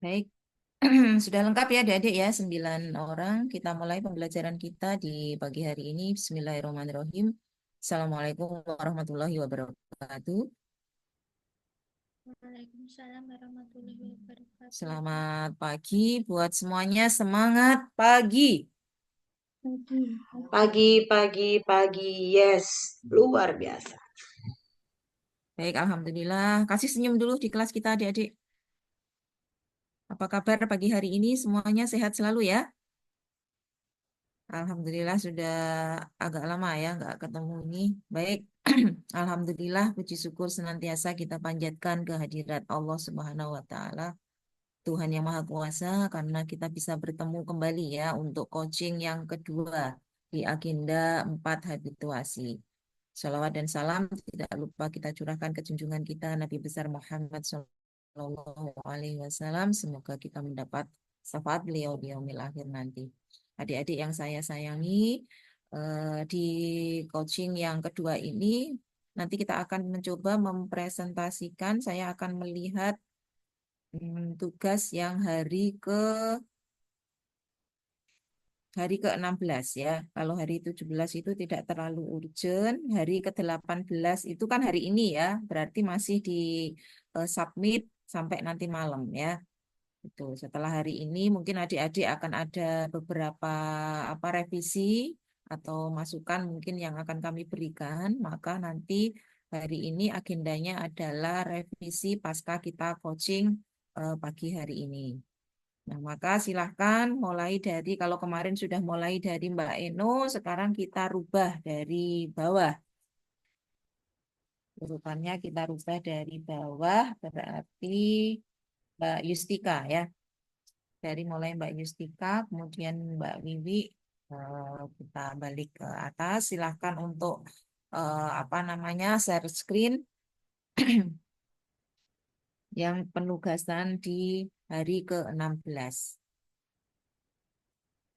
Baik, sudah lengkap ya adik-adik ya, 9 orang. Kita mulai pembelajaran kita di pagi hari ini. Bismillahirrahmanirrahim. Assalamualaikum warahmatullahi wabarakatuh. Waalaikumsalam warahmatullahi wabarakatuh. Selamat pagi buat semuanya. Semangat pagi. Pagi. Pagi, pagi, pagi, yes, luar biasa. Baik, Alhamdulillah. Kasih senyum dulu di kelas kita adik-adik. Apa kabar pagi hari ini? Semuanya sehat selalu ya? Alhamdulillah sudah agak lama ya nggak ketemu ini. Baik, Alhamdulillah puji syukur senantiasa kita panjatkan kehadirat Allah Subhanahu wa taala, Tuhan yang Maha Kuasa karena kita bisa bertemu kembali ya untuk coaching yang kedua di agenda 4 habituasi. Salawat dan salam tidak lupa kita curahkan ke junjungan kita Nabi besar Muhammad Shallallahu Alaihi Wasallam. Semoga kita mendapat syafaat beliau di yaumil akhir nanti. Adik-adik yang saya sayangi, di coaching yang kedua ini nanti kita akan mencoba mempresentasikan. Saya akan melihat tugas yang hari ke-16 ya. Kalau hari 17 itu tidak terlalu urgent, hari ke-18 itu kan hari ini ya, berarti masih di submit sampai nanti malam ya. Itu setelah hari ini mungkin adik-adik akan ada beberapa revisi atau masukan mungkin yang akan kami berikan, maka nanti hari ini agendanya adalah revisi pasca kita coaching pagi hari ini. Nah, maka silahkan mulai dari, kalau kemarin sudah mulai dari Mbak Eno, sekarang kita rubah dari bawah. Urutannya kita rubah dari bawah, berarti Mbak Yustika ya. Dari mulai Mbak Yustika, kemudian Mbak Wiwi, kita balik ke atas. Silahkan untuk share screen yang penugasan di hari ke-16.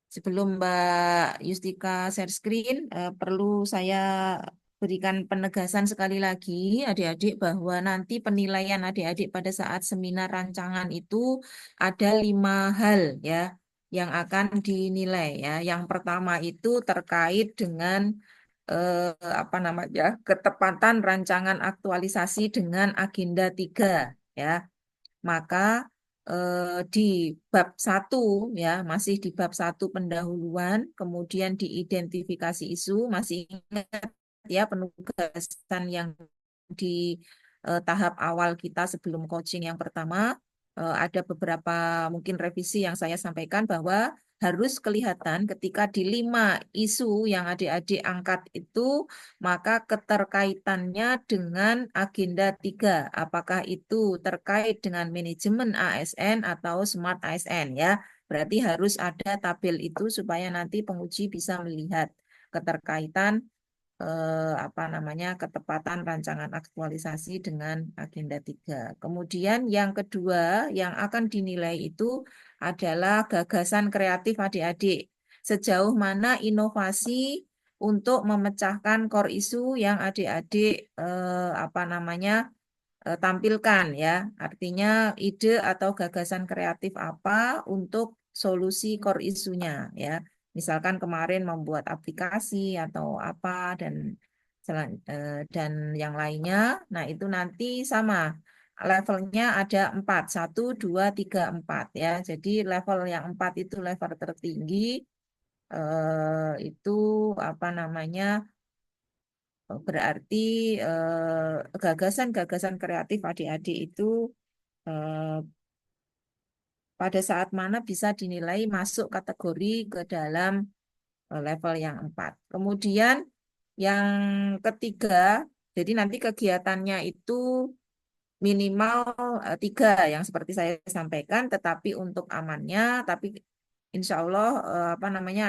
Sebelum Mbak Yustika share screen, perlu saya berikan penegasan sekali lagi, adik-adik, bahwa nanti penilaian adik-adik pada saat seminar rancangan itu ada 5 hal ya yang akan dinilai ya. Yang pertama itu terkait dengan ketepatan rancangan aktualisasi dengan agenda 3 ya. Maka di bab satu ya, masih di bab satu pendahuluan, kemudian diidentifikasi isu, masih ingat ya penugasan yang di tahap awal kita sebelum coaching yang pertama, ada beberapa mungkin revisi yang saya sampaikan bahwa harus kelihatan ketika di 5 isu yang adik-adik angkat itu, maka keterkaitannya dengan agenda 3. Apakah itu terkait dengan manajemen ASN atau smart ASN ya. Berarti harus ada tabel itu supaya nanti penguji bisa melihat keterkaitan ketepatan rancangan aktualisasi dengan agenda 3. Kemudian yang kedua yang akan dinilai itu adalah gagasan kreatif adik-adik. Sejauh mana inovasi untuk memecahkan core isu yang adik-adik tampilkan ya. Artinya ide atau gagasan kreatif apa untuk solusi core isunya ya. Misalkan kemarin membuat aplikasi atau apa dan yang lainnya. Nah, itu nanti sama. Levelnya ada 4, 1, 2, 3, 4 ya. Jadi level yang 4 itu level tertinggi, itu apa namanya berarti gagasan-gagasan kreatif adik-adik itu eh, pada saat mana bisa dinilai masuk kategori ke dalam level yang 4. Kemudian yang ketiga, jadi nanti kegiatannya itu minimal 3 yang seperti saya sampaikan, tetapi untuk amannya, tapi insya Allah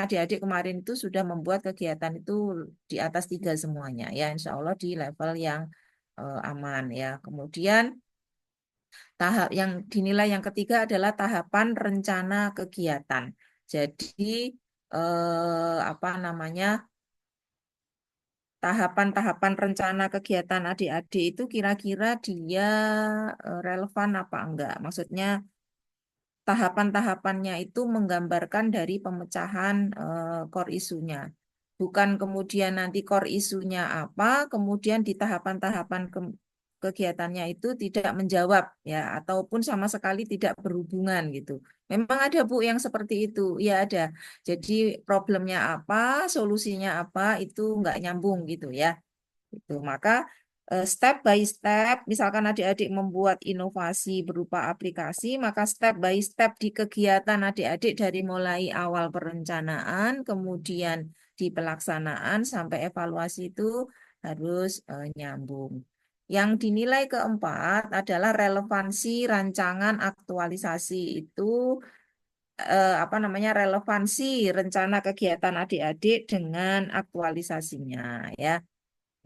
adik-adik kemarin itu sudah membuat kegiatan itu di atas 3 semuanya ya, insya Allah di level yang aman ya. Kemudian tahap yang dinilai yang ketiga adalah tahapan rencana kegiatan. Jadi apa namanya tahapan-tahapan rencana kegiatan adik-adik itu kira-kira dia relevan apa enggak? Maksudnya tahapan-tahapannya itu menggambarkan dari pemecahan core isunya. Bukan kemudian nanti core isunya apa, kemudian di tahapan-tahapan kegiatannya itu tidak menjawab ya, ataupun sama sekali tidak berhubungan gitu. Memang ada Bu yang seperti itu, ya ada. Jadi problemnya apa, solusinya apa itu nggak nyambung gitu ya. Itu maka step by step, misalkan adik-adik membuat inovasi berupa aplikasi, maka step by step di kegiatan adik-adik dari mulai awal perencanaan, kemudian di pelaksanaan sampai evaluasi itu harus nyambung. Yang dinilai keempat adalah relevansi rancangan aktualisasi itu apa namanya relevansi rencana kegiatan adik-adik dengan aktualisasinya ya.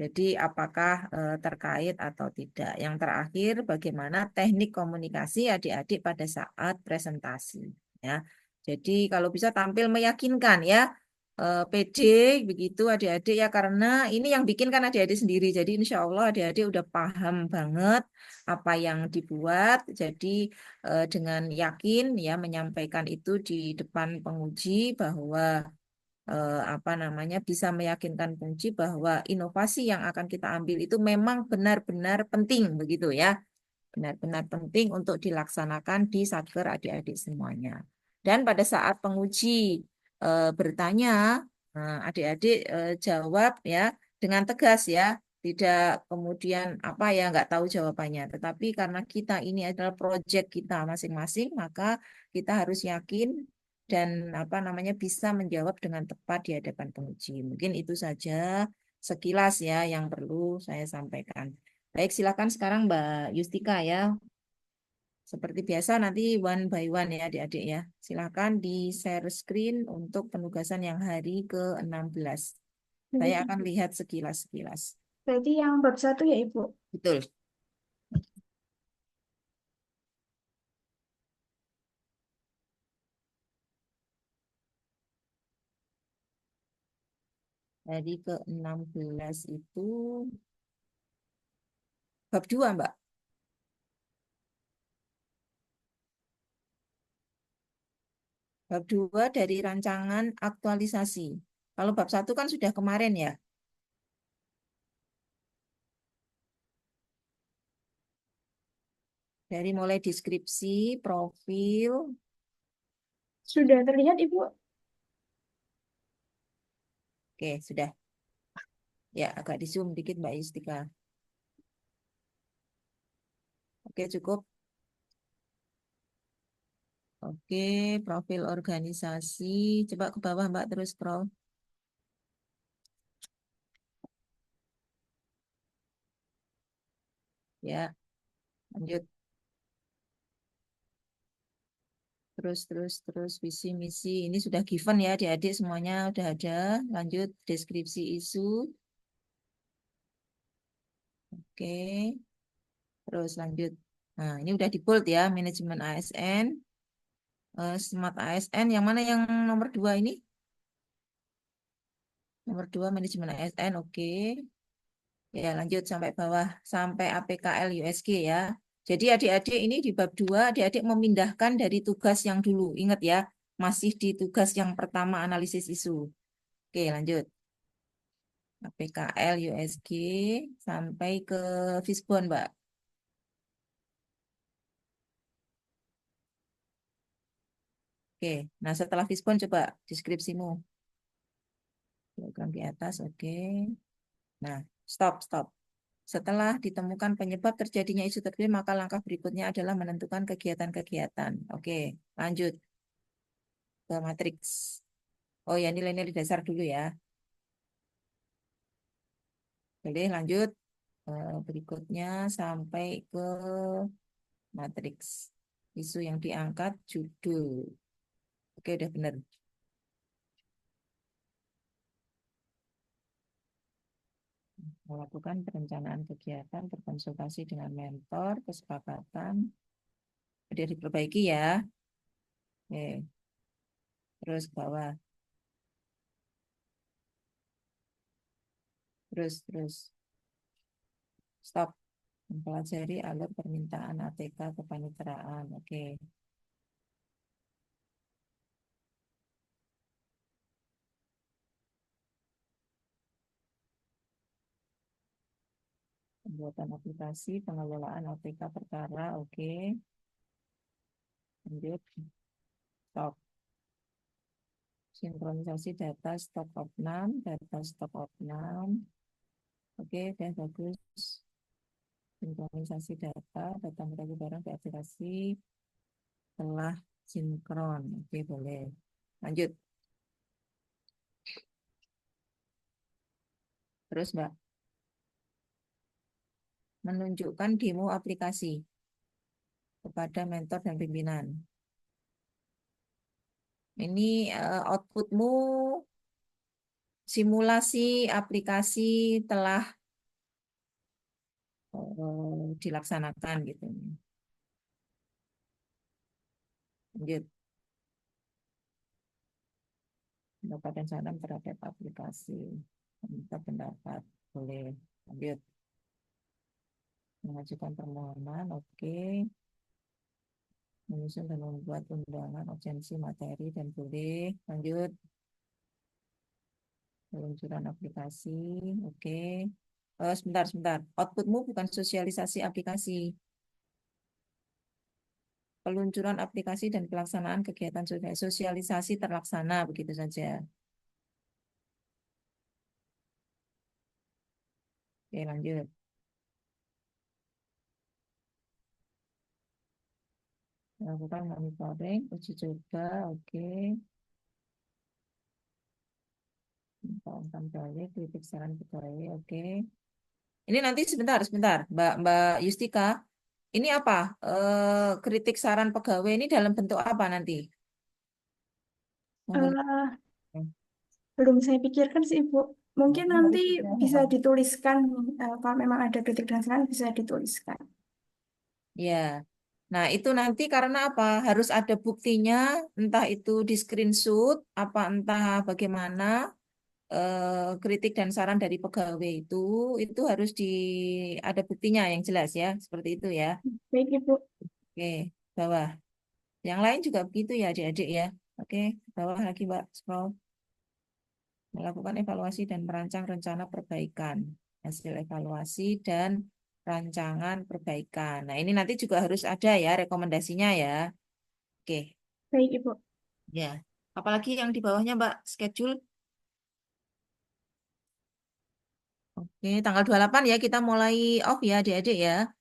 Jadi apakah terkait atau tidak. Yang terakhir, bagaimana teknik komunikasi adik-adik pada saat presentasi. Ya, jadi kalau bisa tampil meyakinkan ya, pede begitu adik-adik ya karena ini yang bikin kan adik-adik sendiri. Jadi insya Allah adik-adik udah paham banget apa yang dibuat. Jadi dengan yakin ya menyampaikan itu di depan penguji bahwa apa namanya bisa meyakinkan kunci bahwa inovasi yang akan kita ambil itu memang benar-benar penting begitu ya. Benar-benar penting untuk dilaksanakan di Satker adik-adik semuanya. Dan pada saat penguji bertanya, adik-adik jawab ya dengan tegas ya. Tidak kemudian apa ya nggak tahu jawabannya. Tetapi karena kita ini adalah proyek kita masing-masing, maka kita harus yakin dan apa namanya bisa menjawab dengan tepat di hadapan penguji. Mungkin itu saja sekilas ya yang perlu saya sampaikan. Baik, silakan sekarang Mbak Yustika ya. Seperti biasa nanti one by one ya adik-adik ya. Silakan di share screen untuk penugasan yang hari ke-16. Saya akan lihat sekilas-sekilas. Berarti yang bab 1 ya, Ibu? Betul. Hari ke-16 itu bab 2, Mbak. Bab 2 dari rancangan aktualisasi. Kalau bab 1 kan sudah kemarin ya. Dari mulai deskripsi, profil. Sudah terlihat, Ibu? Oke, sudah. Ya, agak di zoom dikit Mbak Yustika. Oke, cukup. Oke, profil organisasi. Coba ke bawah Mbak, terus scroll. Ya, lanjut. Terus, visi, misi. Ini sudah given ya, adik-adik semuanya udah ada. Lanjut, deskripsi isu. Oke, terus lanjut. Nah, ini udah di bold ya, manajemen ASN. Smart ASN, yang mana yang nomor 2 ini? Nomor 2, manajemen ASN, oke. Ya, lanjut sampai bawah, sampai APKL USG ya. Jadi adik-adik ini di bab 2, adik-adik memindahkan dari tugas yang dulu. Ingat ya, masih di tugas yang pertama analisis isu. Oke, lanjut. APKL USG sampai ke Fishbone, Mbak. Oke, nah setelah Fishbone coba deskripsimu. Diagram di atas, oke. Nah, stop. Setelah ditemukan penyebab terjadinya isu tertentu, maka langkah berikutnya adalah menentukan kegiatan-kegiatan. Oke, lanjut ke matriks. Oh ya, nilai-nilai dasar dulu ya. Boleh lanjut. Berikutnya sampai ke matriks. Isu yang diangkat, judul. Oke, udah benar. Melakukan perencanaan kegiatan, berkonsultasi dengan mentor, kesepakatan. Udah diperbaiki ya. Oke, terus ke bawah. Terus. Stop. Mempelajari alur permintaan ATK kepaniteraan. Oke. Pembuatan aplikasi, pengelolaan APK perkara, oke. Lanjut, stop. Sinkronisasi data stok opnam, data stok opnam. Oke, udah bagus. Sinkronisasi data, data mereka barang diaktifasi telah sinkron. Oke, boleh. Lanjut. Terus, Mbak, menunjukkan demo aplikasi kepada mentor dan pimpinan. Ini outputmu simulasi aplikasi telah dilaksanakan gitu. Lanjut. Pendapat dan saran terhadap aplikasi. Minta pendapat. Boleh. Lanjut. Mengajukan permohonan. Oke. Menyusun dan membuat undangan urgensi materi dan boleh. Lanjut. Peluncuran aplikasi. Oke. Sebentar. Outputmu bukan sosialisasi aplikasi. Peluncuran aplikasi dan pelaksanaan kegiatan sosialisasi terlaksana. Begitu saja. Oke, lanjut. Melakukan monitoring, uji coba. Oke. Melakukan proyek, kritik saran pegawai. Oke. Ini nanti sebentar, Mbak Yustika. Ini apa? Kritik saran pegawai ini dalam bentuk apa nanti? Menggunakan. Eh, belum saya pikirkan sih, Ibu. Mungkin Ini nanti harus sudah. bisa dituliskan, kalau memang ada kritik dan saran bisa dituliskan. Ya. Nah, itu nanti karena apa? Harus ada buktinya, entah itu di screenshot, apa entah bagaimana, kritik dan saran dari pegawai itu harus ada buktinya yang jelas ya, seperti itu ya. Baik, Ibu. Oke, bawah. Yang lain juga begitu ya, adik-adik ya. Oke, bawah lagi, Mbak. Scroll. Melakukan evaluasi dan merancang rencana perbaikan. Hasil evaluasi dan rancangan perbaikan. Nah, ini nanti juga harus ada ya rekomendasinya ya. Oke, Baik, Ibu. ya. Apalagi yang di bawahnya, Mbak, schedule. Oke, tanggal 28 ya kita mulai off ya, adik-adik ya.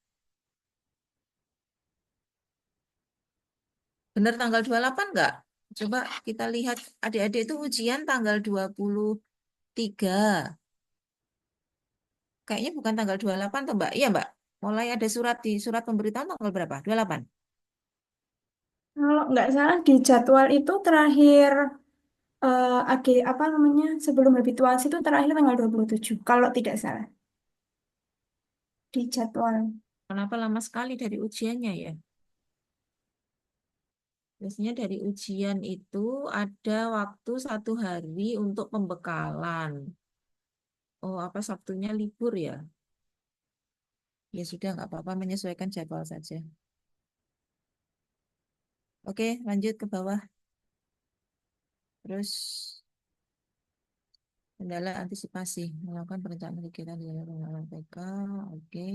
Bener tanggal 28 nggak? Coba kita lihat adik-adik itu ujian tanggal 23. Kayaknya bukan tanggal 28 tuh, Mbak. Iya, Mbak. Mulai ada surat pemberitahuan tanggal berapa? 28. Kalau nggak salah di jadwal itu terakhir apa namanya sebelum habituasi itu terakhir tanggal 27 kalau tidak salah di jadwal. Kenapa lama sekali dari ujiannya ya? Biasanya dari ujian itu ada waktu 1 hari untuk pembekalan. Oh, apa Sabtunya libur ya? Ya sudah, nggak apa-apa, menyesuaikan jadwal saja. Oke, lanjut ke bawah. Terus kendala antisipasi, melakukan perencanaan kegiatan di dalam pengelolaan PK. Oke.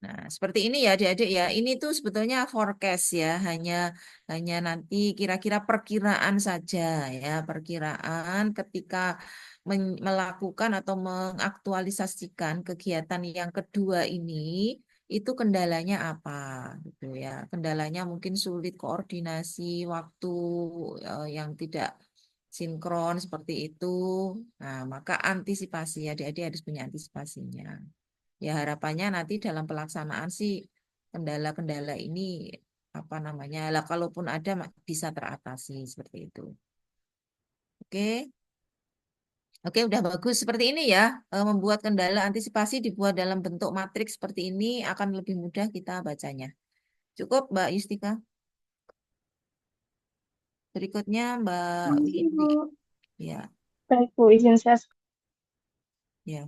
Nah, seperti ini ya adik-adik ya. Ini tuh sebetulnya forecast ya, hanya hanya nanti kira-kira perkiraan saja ya, perkiraan ketika melakukan atau mengaktualisasikan kegiatan yang kedua ini, itu kendalanya apa gitu ya. Kendalanya mungkin sulit koordinasi waktu yang tidak sinkron seperti itu. Nah, maka antisipasi adik-adik harus punya antisipasinya. Ya harapannya nanti dalam pelaksanaan sih kendala-kendala ini apa namanya lah kalaupun ada bisa teratasi seperti itu. Oke, oke udah bagus seperti ini ya. Membuat kendala antisipasi dibuat dalam bentuk matriks seperti ini akan lebih mudah kita bacanya. Cukup Mbak Yustika. Berikutnya Mbak Masih, Ibu. Windy. Ya, Baik, Bu, izin saya. ya.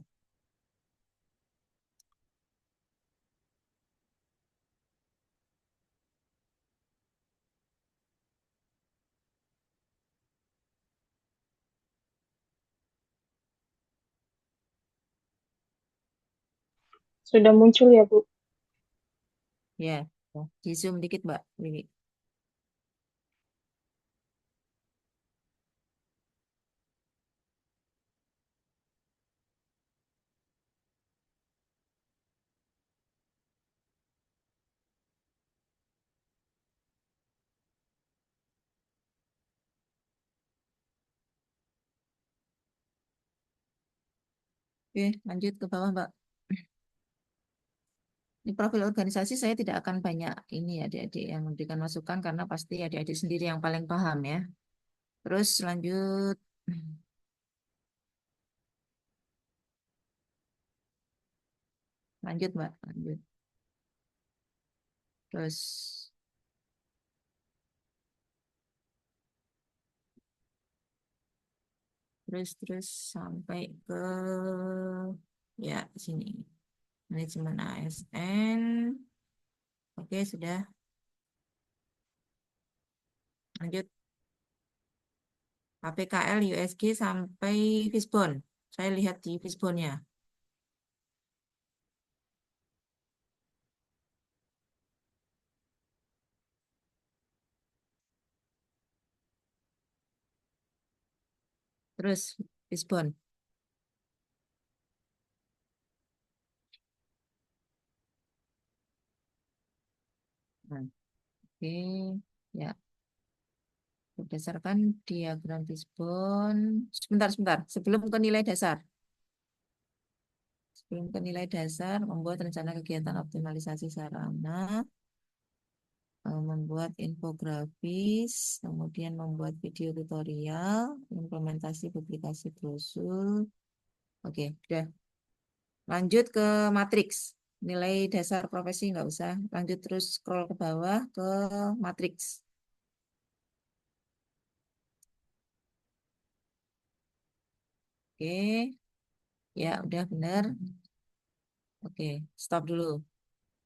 Sudah muncul ya, Bu. Ya, di zoom dikit Mbak Wiwi. Oke, lanjut ke bawah Mbak. Di profil organisasi saya tidak akan banyak ini ya adik-adik yang memberikan masukan karena pasti adik-adik sendiri yang paling paham ya. Terus lanjut, lanjut Mbak, lanjut. Terus, terus sampai ke ya sini. Manajemen ASN. Oke, sudah. Lanjut. APKL, USG sampai Fishbone. Saya lihat di Fishbone-nya. Terus Fishbone. Nah, oke. Ya, berdasarkan diagram Fishbone. Sebentar. Sebelum ke nilai dasar. Sebelum ke nilai dasar, membuat rencana kegiatan optimalisasi sarana, membuat infografis, kemudian membuat video tutorial, implementasi publikasi brosur. Oke, udah. Lanjut ke matriks. Nilai dasar profesi nggak usah. Lanjut terus scroll ke bawah ke matriks. Oke, ya udah benar. Oke, stop dulu.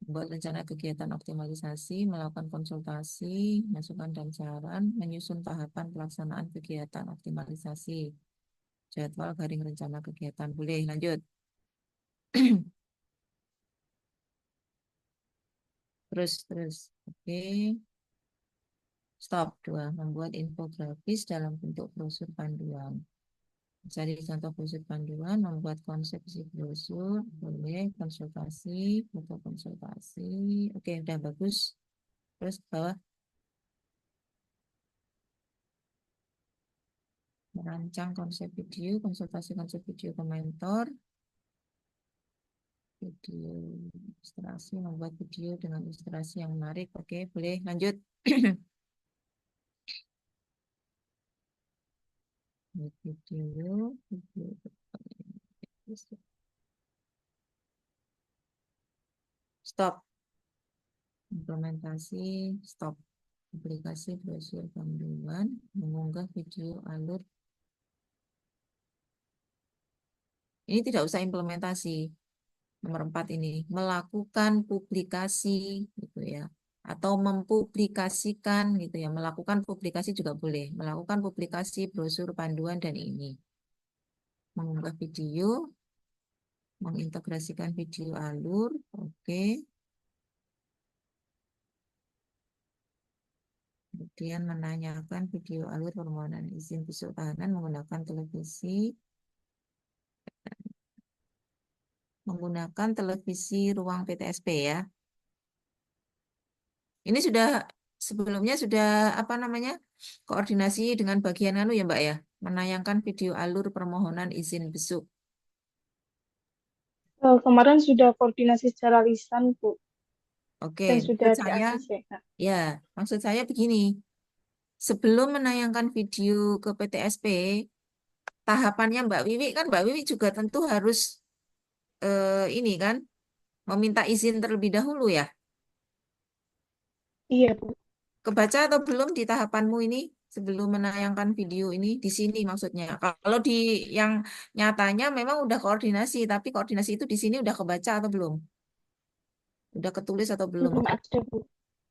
Membuat rencana kegiatan optimalisasi, melakukan konsultasi, masukan dan saran, menyusun tahapan pelaksanaan kegiatan optimalisasi, jadwal garing rencana kegiatan. Boleh lanjut. Terus. Oke, stop. Dua, membuat infografis dalam bentuk brosur panduan. Cari contoh brosur panduan, membuat konsep isi brosur, boleh konsultasi, foto konsultasi. Oke, udah bagus. Terus ke bawah, merancang konsep video, konsultasi konsep video ke mentor, video ilustrasi, membuat video dengan ilustrasi yang menarik. Oke, boleh lanjut. Video. Stop. Implementasi, stop. Aplikasi brosur panduan, mengunggah video alur. Ini tidak usah implementasi. Nomor 4 ini, melakukan publikasi gitu ya. Atau mempublikasikan gitu ya. Melakukan publikasi juga boleh. Melakukan publikasi brosur panduan dan ini. Mengunggah video, mengintegrasikan video alur, oke. Kemudian menanyakan video alur permohonan izin besuk tahanan menggunakan televisi ruang PTSP ya. Ini sudah sebelumnya sudah apa namanya koordinasi dengan bagian anu ya Mbak ya, menayangkan video alur permohonan izin besuk. Kemarin sudah koordinasi secara lisan, Bu, Oke, dan maksud sudah di saya ACC. Nah, ya, maksud saya begini, sebelum menayangkan video ke PTSP, tahapannya Mbak Wiwi kan Mbak Wiwi juga tentu harus ini kan meminta izin terlebih dahulu ya. iya, Bu. Kebaca atau belum di tahapanmu ini sebelum menayangkan video ini di sini maksudnya. Kalau di yang nyatanya memang udah koordinasi, tapi koordinasi itu di sini udah kebaca atau belum? Udah ketulis atau belum? Belum ada, Bu.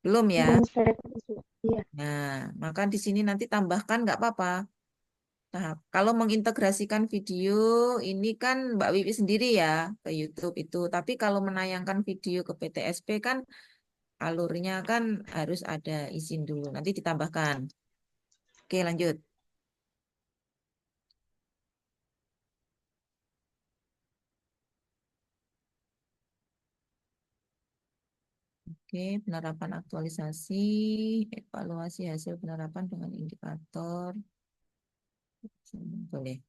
Belum ya. Belum saya tulis, Bu. Iya. Nah, maka di sini nanti tambahkan nggak apa-apa. tahap. Kalau mengintegrasikan video, ini kan Mbak Wiwi sendiri ya ke YouTube itu. Tapi kalau menayangkan video ke PTSP kan alurnya kan harus ada izin dulu. Nanti ditambahkan. Oke, lanjut. Oke, penerapan aktualisasi, evaluasi hasil penerapan dengan indikator. Boleh.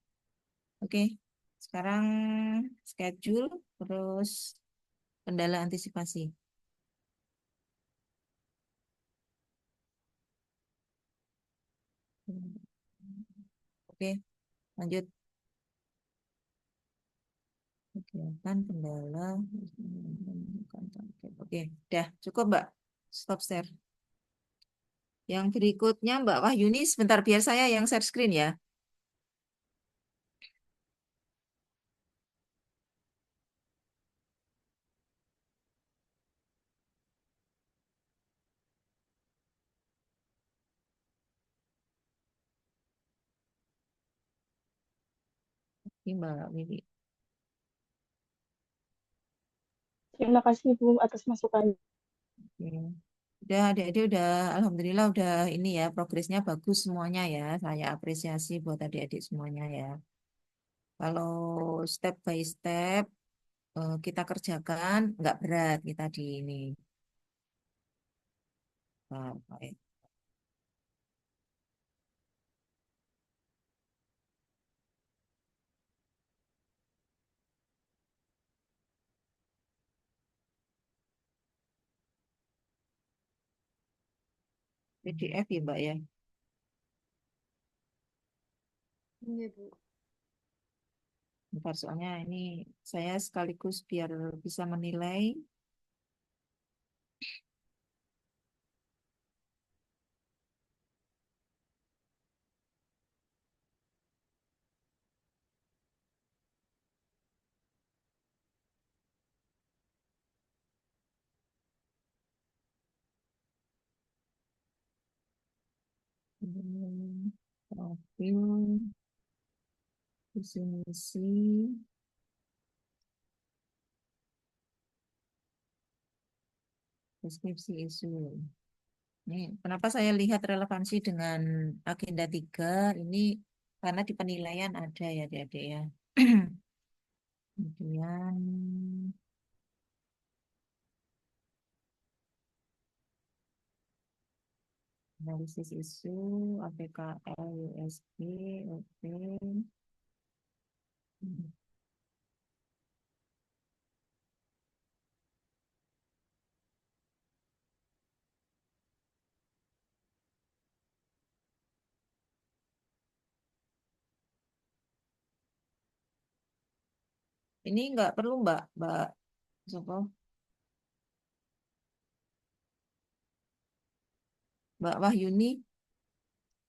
Oke, sekarang schedule, terus kendala antisipasi. Oke, lanjut. Kegiatan, kendala. Oke, udah cukup Mbak. Stop share. Yang berikutnya Mbak Wahyuni, sebentar biar saya yang share screen ya. Ini Mbak Wiwi. Terima kasih Bu atas masukannya. Oke. Udah adik-adik udah alhamdulillah udah ini ya progresnya bagus semuanya ya. Saya apresiasi buat adik-adik semuanya ya. Kalau step by step kita kerjakan nggak berat kita di ini. Baik. PDF ya Mbak ya. Iya, Bu. Bentar, soalnya ini saya sekaligus biar bisa menilai. Profil, visi misi, deskripsi isu. Ini kenapa saya lihat relevansi dengan agenda 3 ini karena di penilaian ada ya adik-adik ya. Kemudian analisis isu, APKL, USB, oke. Ini nggak perlu Mbak Soko, Mbak Wahyuni.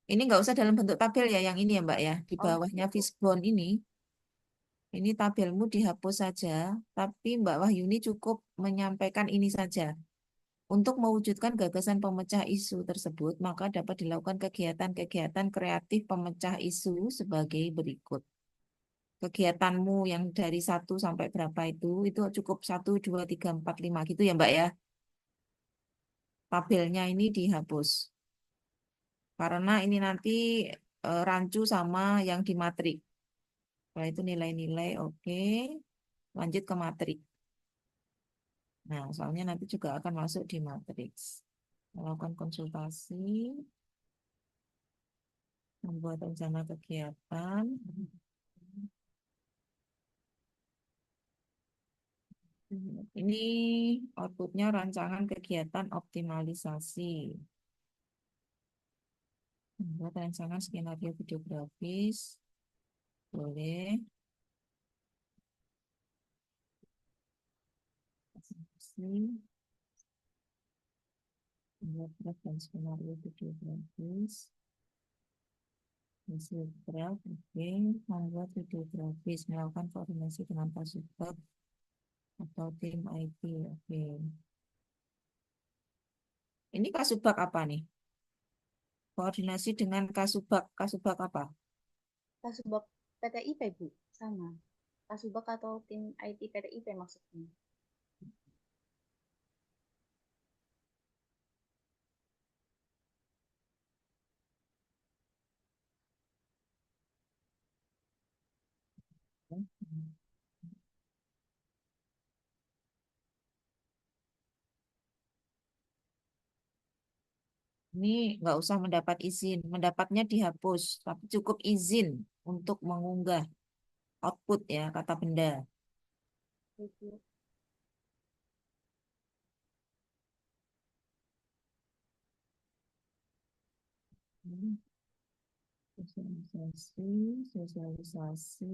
Ini nggak usah dalam bentuk tabel ya, yang ini ya Mbak ya. Di bawahnya fishbone ini tabelmu dihapus saja, tapi Mbak Wahyuni cukup menyampaikan ini saja. Untuk mewujudkan gagasan pemecah isu tersebut, maka dapat dilakukan kegiatan-kegiatan kreatif pemecah isu sebagai berikut. Kegiatanmu yang dari 1 sampai berapa itu cukup 1, 2, 3, 4, 5 gitu ya Mbak ya. Tabelnya ini dihapus. Karena ini nanti rancu sama yang di matrik. Setelah itu nilai-nilai oke. Lanjut ke matrik. Nah, soalnya nanti juga akan masuk di matriks. Melakukan konsultasi, membuat rencana kegiatan. Ini outputnya rancangan kegiatan optimalisasi. Membuat rancangan skenario videografis. Boleh. Membuat draft dan skenario videografis. Hasil draft, oke. Membuat videografis. Melakukan koordinasi dengan Kasubag atau tim IT, oke. Ini Kasubag apa nih? Koordinasi dengan Kasubag. Kasubag apa? Kasubag PTIP, Bu. Sama. Kasubag atau tim IT PTIP maksudnya. Ini nggak usah mendapat izin, mendapatnya dihapus, tapi cukup izin untuk mengunggah output ya, kata benda. Itu. Hmm, Sosialisasi, sosialisasi.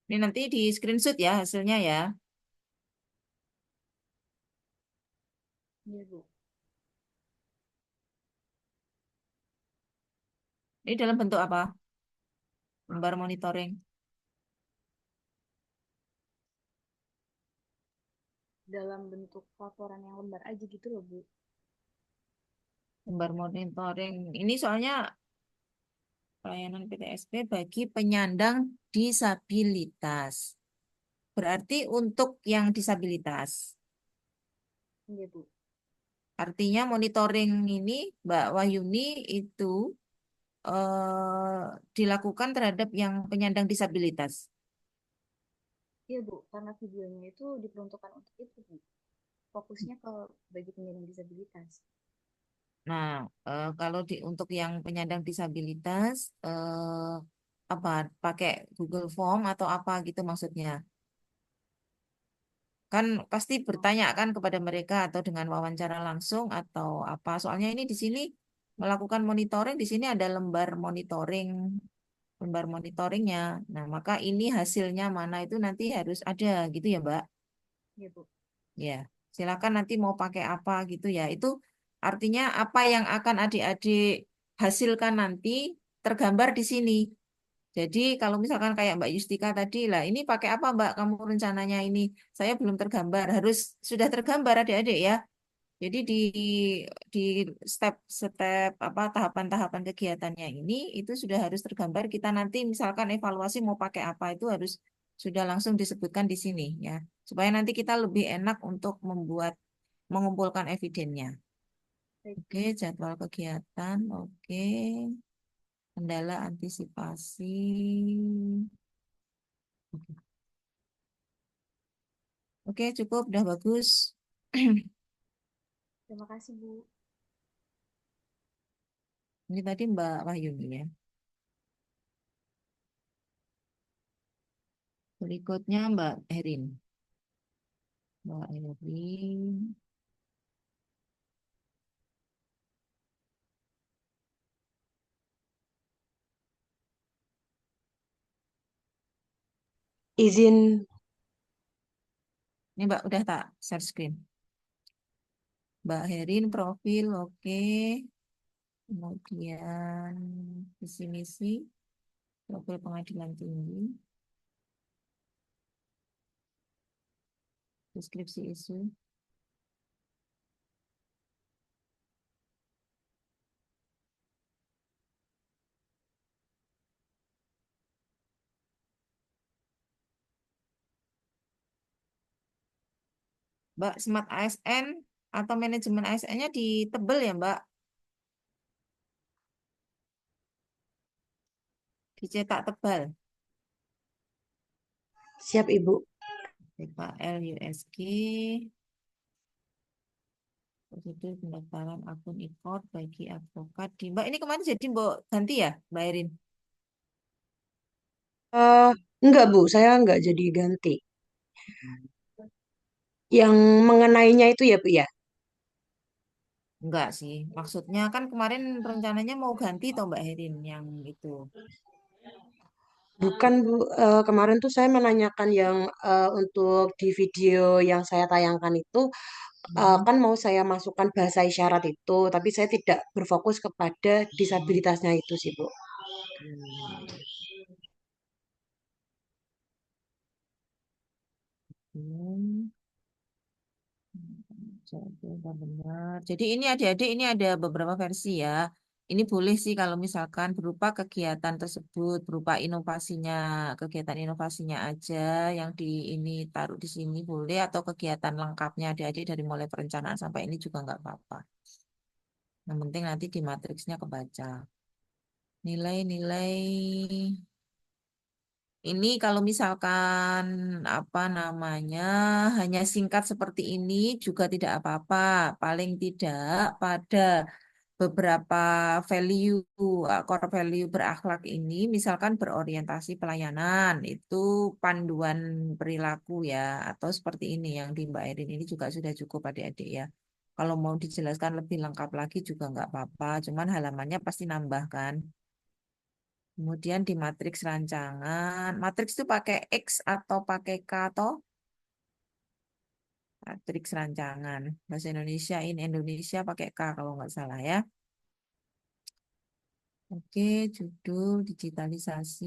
Ini nanti di screenshot ya hasilnya ya. Iya, Bu. Ini dalam bentuk apa? Lembar monitoring. Dalam bentuk laporan yang lembar aja gitu loh, Bu. Lembar monitoring. Ini soalnya pelayanan PTSP bagi penyandang disabilitas. Berarti untuk yang disabilitas. Iya, Bu. Artinya monitoring ini Mbak Wahyuni itu dilakukan terhadap yang penyandang disabilitas. Iya, Bu. Karena videonya itu diperuntukkan untuk itu, Bu. Fokusnya ke bagi penyandang disabilitas. Nah, kalau untuk yang penyandang disabilitas, apa pakai Google Form atau apa gitu maksudnya? Kan pasti bertanya kan kepada mereka atau dengan wawancara langsung atau apa. Soalnya ini di sini melakukan monitoring, di sini ada lembar monitoringnya. Nah, maka ini hasilnya mana itu nanti harus ada gitu ya, Mbak. Iya, Bu. Ya, silakan nanti mau pakai apa gitu ya. Itu artinya apa yang akan adik-adik hasilkan nanti tergambar di sini. Jadi kalau misalkan kayak Mbak Yustika tadi lah, ini pakai apa Mbak? Kamu rencananya ini saya belum tergambar, harus sudah tergambar adik-adik ya. Jadi di step-step apa tahapan-tahapan kegiatannya ini itu sudah harus tergambar. Kita nanti misalkan evaluasi mau pakai apa itu harus sudah langsung disebutkan di sini ya. Supaya nanti kita lebih enak untuk mengumpulkan evidennya. Baik, Bu. Oke, jadwal kegiatan, oke. Kendala antisipasi. Oke, cukup, udah bagus. Terima kasih, Bu. Ini tadi Mbak Wahyuni ya. Berikutnya Mbak Erin. Mbak Erin. Izin. Ini Mbak udah tak share screen. Mbak Erin profil, oke. Kemudian visi misi, profil pengadilan tinggi, deskripsi isu. Mbak, Smart ASN atau manajemen ASN-nya ditebel ya Mbak? Dicetak tebal. Siap, Ibu. PKL USG, prosedur pendaftaran akun e-court bagi advokat di Mbak ini kemarin jadi Mbak ganti ya Mbak Erin? Eh, enggak, Bu. Saya enggak jadi ganti. Yang mengenainya itu ya, Bu, ya? Enggak sih, maksudnya kan kemarin rencananya mau ganti toh Mbak Erin yang itu. Bukan, Bu. Kemarin tuh saya menanyakan yang untuk di video yang saya tayangkan itu, Hmm. kan mau saya masukkan bahasa isyarat itu, tapi saya tidak berfokus kepada disabilitasnya itu sih, Bu. Hmm. Hmm, Jadi udah benar. Jadi ini adik-adik ini ada beberapa versi ya. Ini boleh sih kalau misalkan berupa kegiatan tersebut, berupa inovasinya, kegiatan inovasinya aja yang di ini taruh di sini boleh atau kegiatan lengkapnya adik-adik dari mulai perencanaan sampai ini juga nggak apa-apa. Yang penting nanti di matriksnya kebaca. Nilai-nilai ini kalau misalkan apa namanya hanya singkat seperti ini juga tidak apa-apa. Paling tidak pada beberapa value core value berakhlak ini misalkan berorientasi pelayanan itu panduan perilaku ya atau seperti ini yang di Mbak Erin ini juga sudah cukup adik-adik ya. Kalau mau dijelaskan lebih lengkap lagi juga nggak apa-apa, cuman halamannya pasti nambah kan. Kemudian di matriks rancangan, matriks itu pakai X atau pakai K atau matriks rancangan. Bahasa Indonesia in Indonesia pakai K kalau nggak salah ya. Oke, judul digitalisasi,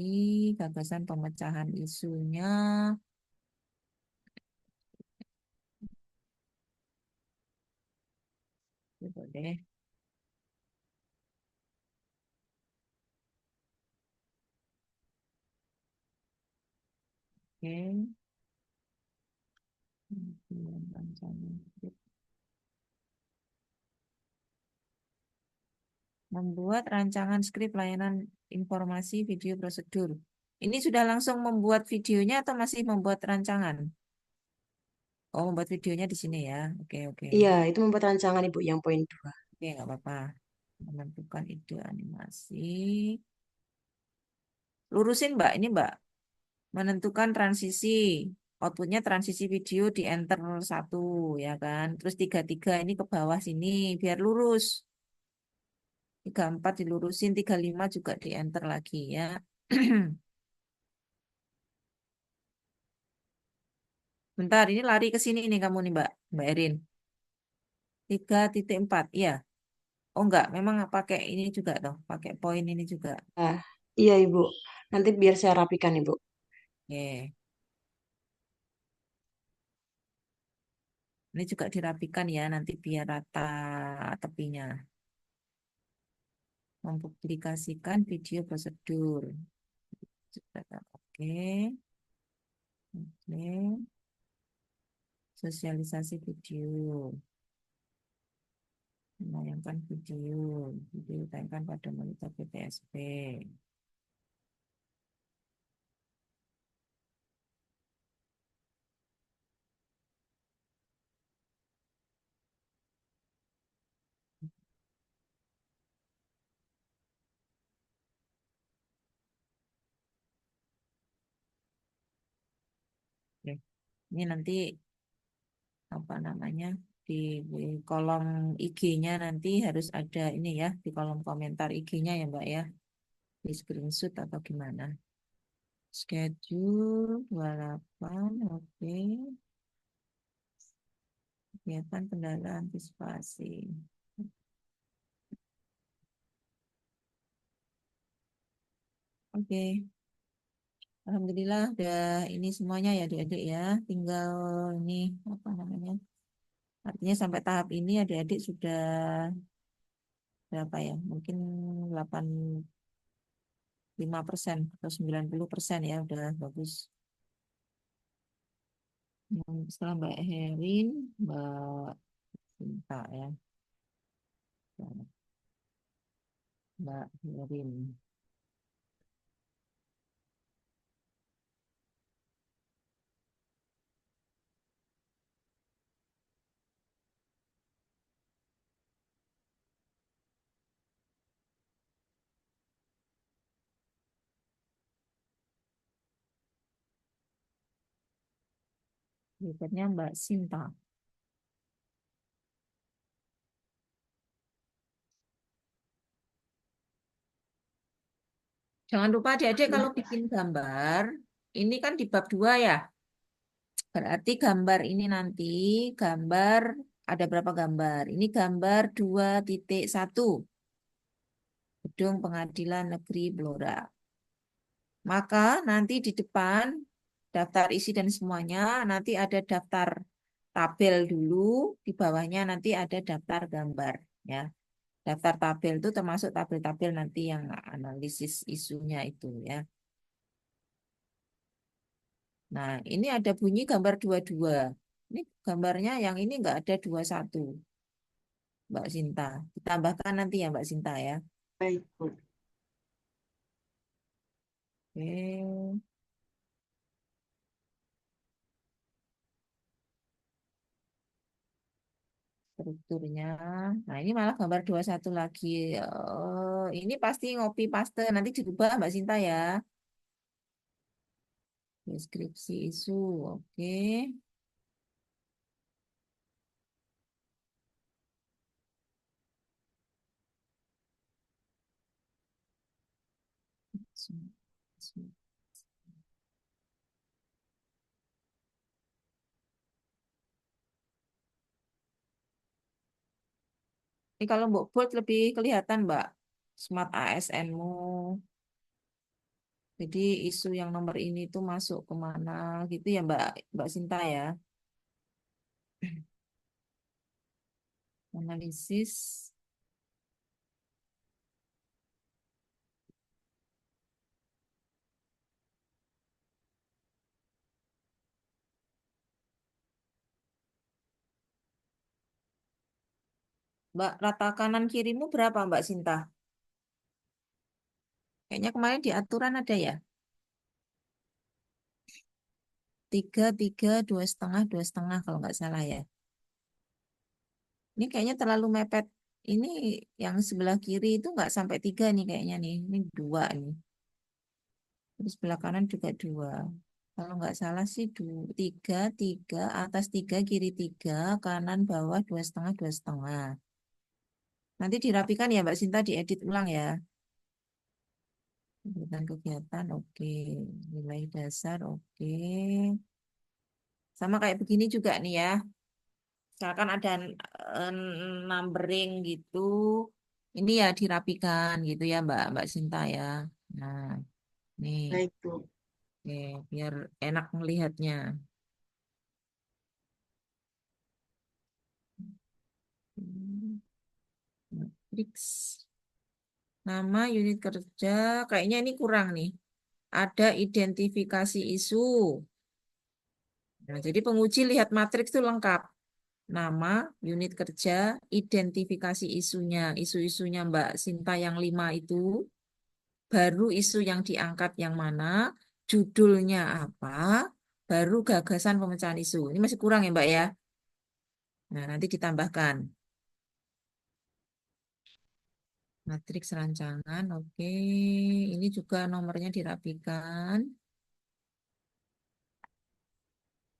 gagasan pemecahan isunya. Coba deh. Oke. Kemudian rancangan. Membuat rancangan skrip layanan informasi video prosedur. Ini sudah langsung membuat videonya atau masih membuat rancangan? Oh, membuat videonya di sini ya. Oke, oke. Iya, itu membuat rancangan Ibu yang poin 2. Oke, nggak apa-apa. Menentukan ide animasi. Lurusin, Mbak. Ini, Mbak. Menentukan transisi. Outputnya transisi video di enter satu, ya kan. Terus tiga tiga ini ke bawah sini, biar lurus. 34 dilurusin, 35 juga di enter lagi ya. Bentar, ini lari ke sini nih kamu nih, Mbak Erin. 3.4, iya. Oh enggak, memang pakai ini juga toh, pakai poin ini juga. Ah, iya Ibu. Nanti biar saya rapikan Ibu. Oke. Ini juga dirapikan ya, nanti biar rata tepinya. Mempublikasikan video prosedur. Oke, oke. Sosialisasi video. Menayangkan video. Video ditayangkan pada monitor PTSP. Oke. Ini nanti apa namanya di kolom IG-nya nanti harus ada ini ya di kolom komentar IG-nya ya Mbak ya di screenshot atau gimana schedule 28 oke kegiatan kendala antisipasi oke Alhamdulillah udah ini semuanya ya adik-adik ya tinggal ini apa namanya artinya sampai tahap ini adik-adik sudah berapa ya mungkin 85% atau 90% ya udah bagus. Setelah Mbak Herin, Mbak Sinta ya, Mbak Herin. Berikutnya Mbak Sinta. Jangan lupa adik-adik kalau bikin gambar, ini kan di bab 2 ya. Berarti gambar ini nanti, gambar ada berapa gambar? Ini gambar 2.1 Gedung Pengadilan Negeri Blora. Maka nanti di depan daftar isi dan semuanya, nanti ada daftar tabel dulu, di bawahnya nanti ada daftar gambar, ya. Daftar tabel itu termasuk tabel-tabel nanti yang analisis isunya itu, ya. Nah, ini ada bunyi gambar 22. Ini gambarnya yang ini nggak ada 21, Mbak Sinta. Ditambahkan nanti ya, Mbak Sinta, ya. Baik, Bu. Oke. Strukturnya. Nah, ini malah gambar 21 lagi. Ini pasti ngopi paste. Nanti dirubah Mbak Sinta ya. Deskripsi isu. Oke. Ini kalau Mbak bold lebih kelihatan Mbak. Smart ASN-mu. Jadi isu yang nomor ini tuh masuk kemana gitu ya Mbak Sinta ya. Analisis. Mbak, rata kanan kirimu berapa Mbak Sinta? Kayaknya kemarin di aturan ada ya. 3, 3, 2,5, 2,5 kalau nggak salah ya. Ini kayaknya terlalu mepet. Ini yang sebelah kiri itu nggak sampai 3 nih kayaknya nih. Ini 2 nih. Terus sebelah kanan juga 2. Kalau nggak salah sih 3, 3, atas 3, kiri 3, kanan bawah 2,5, 2,5. Nanti dirapikan ya Mbak Sinta, diedit ulang ya. Kegiatan, oke. Nilai dasar, oke. Sama kayak begini juga nih ya. Misalkan ada eh, numbering gitu. Ini ya dirapikan gitu ya Mbak Sinta ya. Nah, nih, Baik, Bu. oke, biar enak melihatnya. Matriks. Nama unit kerja, kayaknya ini kurang nih. Ada identifikasi isu. Nah, jadi penguji lihat matriks itu lengkap. Nama, unit kerja, identifikasi isunya. Isu-isunya Mbak Sinta yang 5 itu, baru isu yang diangkat yang mana, judulnya apa, baru gagasan pemecahan isu. Ini masih kurang ya Mbak ya? Nah, nanti ditambahkan. Matriks rancangan, oke. Ini juga nomornya dirapikan.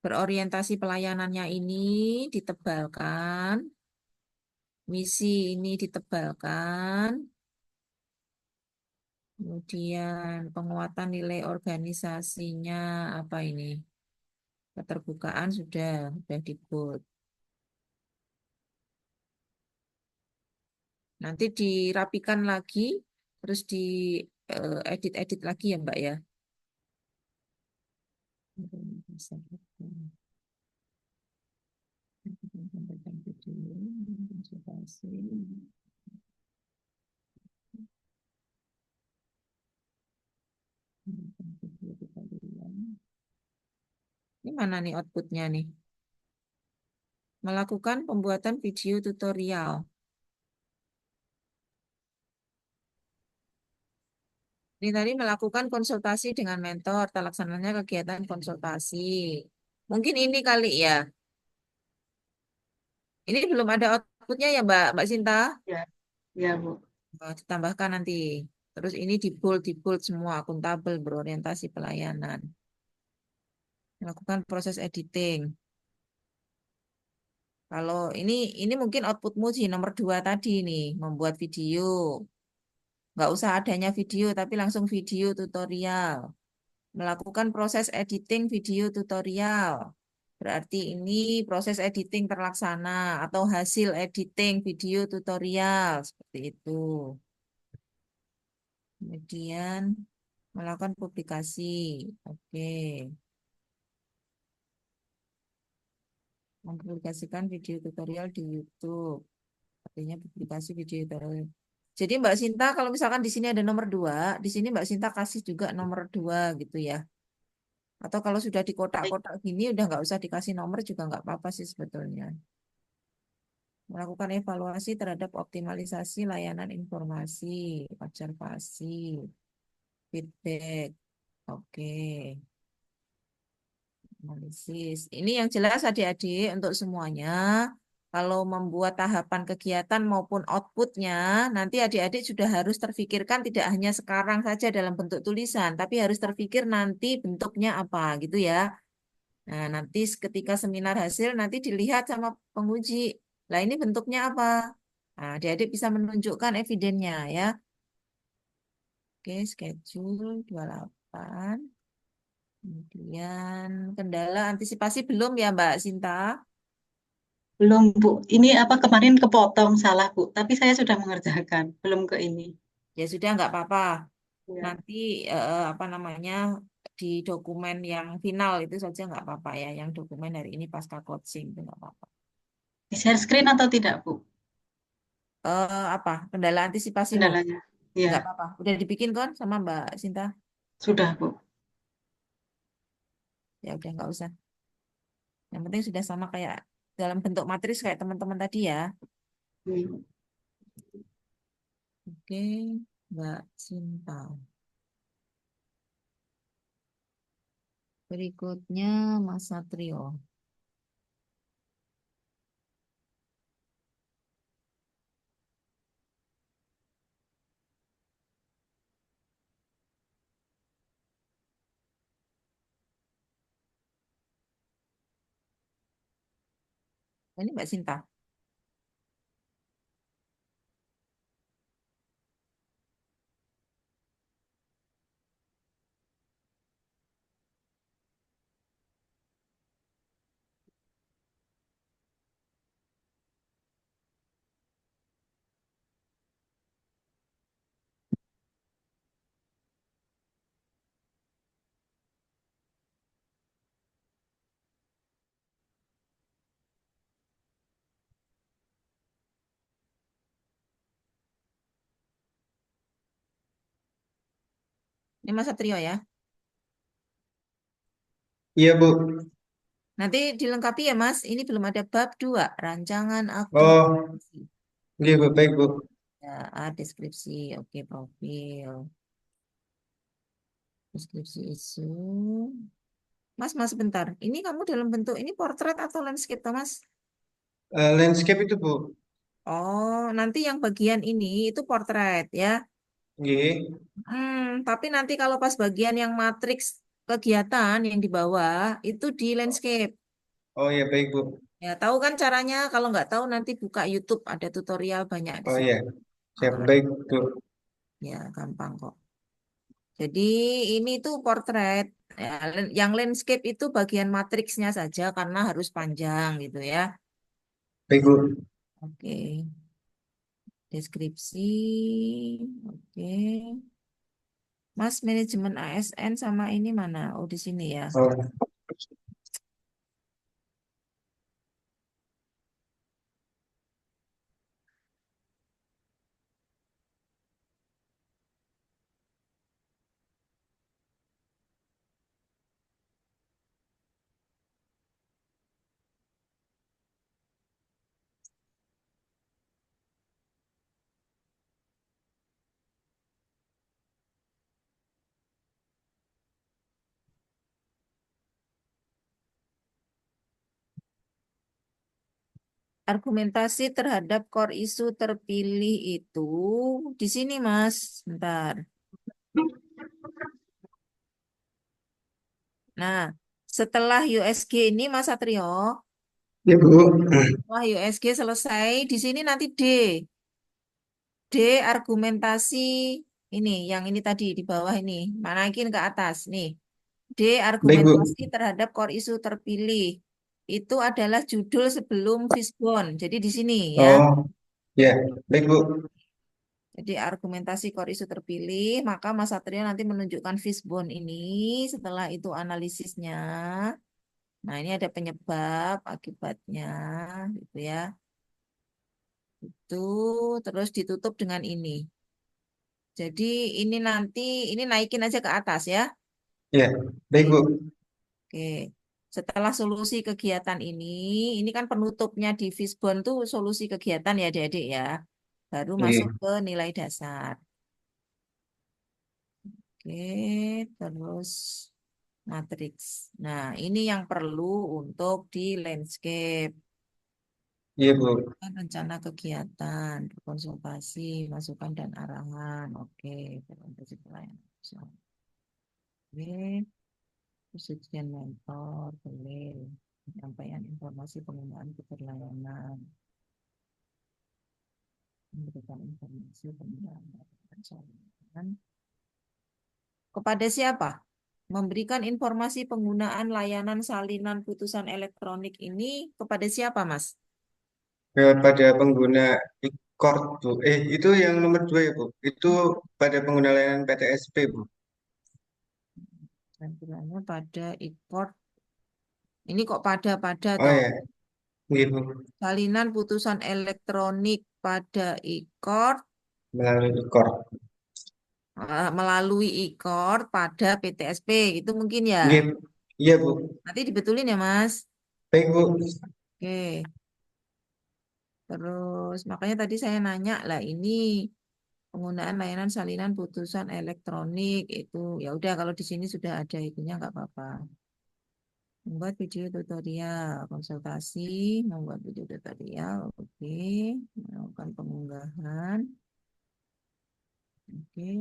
Berorientasi pelayanannya ini ditebalkan. Misi ini ditebalkan. Kemudian penguatan nilai organisasinya apa ini? Keterbukaan sudah di bold. Nanti dirapikan lagi, terus di edit-edit lagi ya Mbak ya. Ini mana nih outputnya nih? Melakukan pembuatan video tutorial. Ini tadi melakukan konsultasi dengan mentor, terlaksananya kegiatan konsultasi. Mungkin ini kali ya. Ini belum ada outputnya ya Mbak Sinta. Ya, ya, Bu. Ditambahkan nanti. Terus ini di bold semua, akuntabel, berorientasi pelayanan. Melakukan proses editing. Kalau ini mungkin outputmu sih nomor 2 tadi nih, membuat video. Nggak usah adanya video, tapi langsung video tutorial. Melakukan proses editing video tutorial. Berarti ini proses editing terlaksana atau hasil editing video tutorial. Seperti itu. Kemudian melakukan publikasi. Oke. Mempublikasikan video tutorial di YouTube. Artinya publikasi video tutorial. Jadi Mbak Sinta kalau misalkan di sini ada nomor 2, di sini Mbak Sinta kasih juga nomor 2 gitu ya. Atau kalau sudah di Baik. kotak-kotak gini udah nggak usah dikasih nomor juga nggak apa-apa sih sebetulnya. Melakukan evaluasi terhadap optimalisasi layanan informasi, observasi, feedback. Oke, analisis. Ini yang jelas adik-adik untuk semuanya. Kalau membuat tahapan kegiatan maupun outputnya, nanti adik-adik sudah harus terfikirkan tidak hanya sekarang saja dalam bentuk tulisan, tapi harus terfikir nanti bentuknya apa gitu ya. Nah, nanti ketika seminar hasil nanti dilihat sama penguji. Lah ini bentuknya apa? Nah, adik-adik bisa menunjukkan evidennya ya. Oke, schedule 28. Kemudian kendala antisipasi belum ya Mbak Sinta? Belum, Bu. Ini apa kemarin kepotong salah, Bu. Tapi saya sudah mengerjakan. Belum ke ini. Ya sudah nggak apa-apa. Ya. Nanti apa namanya di dokumen yang final itu saja nggak apa-apa ya. Yang dokumen hari ini pasca coaching itu nggak apa-apa. Di share screen atau tidak, Bu? Apa kendala antisipasimu? Kendalanya. Nggak Ya, apa-apa. Udah dibikin kan sama Mbak Sinta? sudah, Bu. Ya udah nggak usah. Yang penting sudah sama kayak dalam bentuk matris kayak teman-teman tadi ya. Hmm. Oke, Mbak Sinta. Berikutnya Mas Satrio. Ini Mbak Sinta. Ini Mas Satrio ya. Iya, Bu. Nanti dilengkapi ya Mas. Ini belum ada bab 2, rancangan Oh, aktualisasi. iya, Bu. Baik, Bu. Ya, deskripsi. Oke, profil. Deskripsi isu. Mas, bentar. Ini kamu dalam bentuk ini portrait atau landscape, Thomas? Landscape itu, Bu. Oh, nanti yang bagian ini itu portrait ya. Iya. Tapi nanti kalau pas bagian yang matriks kegiatan yang di bawah itu di landscape. Oh, iya, baik, Bu. Ya, tahu kan caranya? Kalau nggak tahu nanti buka YouTube ada tutorial banyak di Oh, situ. iya. Siap, Ah, baik, Bu. ya, gampang kok. Jadi ini tuh portrait. Ya, yang landscape itu bagian matriksnya saja karena harus panjang gitu ya. Baik, Bu. Oke, deskripsi. Oke. Mas, manajemen ASN sama ini mana? Oh, di sini ya. Oh, Argumentasi terhadap core isu terpilih itu di sini, Mas. Bentar. Nah, setelah USG ini, Mas Satrio, iya, Bu. setelah USG selesai, di sini nanti D. D argumentasi ini, yang ini tadi di bawah ini. Manakin ke atas nih. D Baik, Bu. argumentasi terhadap core isu terpilih. Itu adalah judul sebelum Fishbone. Jadi di sini ya. Oh, iya. Baik, Bu. Jadi argumentasi core isu terpilih, maka Mas Satrio nanti menunjukkan fishbone ini. Setelah itu analisisnya. Nah, ini ada penyebab, akibatnya, gitu ya. Itu terus ditutup dengan ini. Jadi ini nanti, ini naikin aja ke atas ya. Ya, baik Oke. Bu. Oke. Setelah solusi kegiatan ini kan penutupnya di Fishbone tuh solusi kegiatan ya adik-adik ya. Baru masuk Iya, ke nilai dasar. Oke, terus matriks. Nah, ini yang perlu untuk di landscape. iya Bu. Rencana kegiatan, konsultasi, masukan dan arahan. Oke, presentasi pelayanan. Oke, persetujuan mentor, boleh. Penyampaian informasi penggunaan keberlayanan. Memberikan informasi penggunaan keberlayanan. Kepada siapa? Memberikan informasi penggunaan layanan salinan putusan elektronik ini kepada siapa, Mas? Kepada pengguna e-court Bu. Itu yang nomor 2 ya Bu. Itu pada pengguna layanan PTSP Bu. Tampilannya pada e-court. Ini kok pada Oh toh? ya, iya Bu. Salinan putusan elektronik pada e-court Melalui e-court. melalui e-court pada PTSP itu mungkin ya. Iya, iya Bu. Nanti dibetulin ya, Mas. Baik Bu. Oke. Terus makanya tadi saya nanya lah ini penggunaan layanan salinan putusan elektronik itu ya udah kalau di sini sudah ada itunya nggak apa-apa. Membuat video tutorial, konsultasi, membuat video tutorial, oke. Melakukan pengunggahan, oke.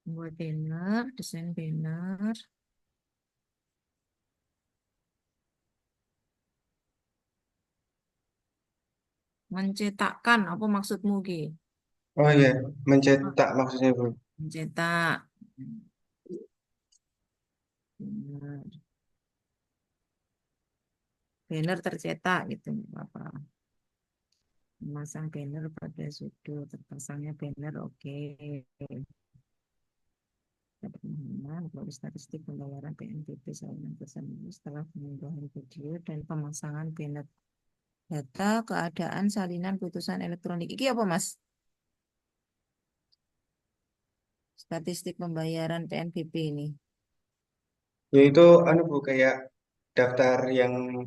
Membuat banner, desain banner. Mencetakkan, apa maksudmu, Ki? Oh ya, mencetak maksudnya Bu. Mencetak. Banner, banner tercetak gitu, nggak apa. Memasang banner pada sudut, terpasangnya banner, oke. Pengumuman, melalui statistik pembayaran PNBP salinan pesan setelah pengunggahan video dan pemasangan banner. Data keadaan salinan putusan elektronik. Iki apa, Mas? Statistik pembayaran PNBP ini. Yaitu anu Bu kayak daftar yang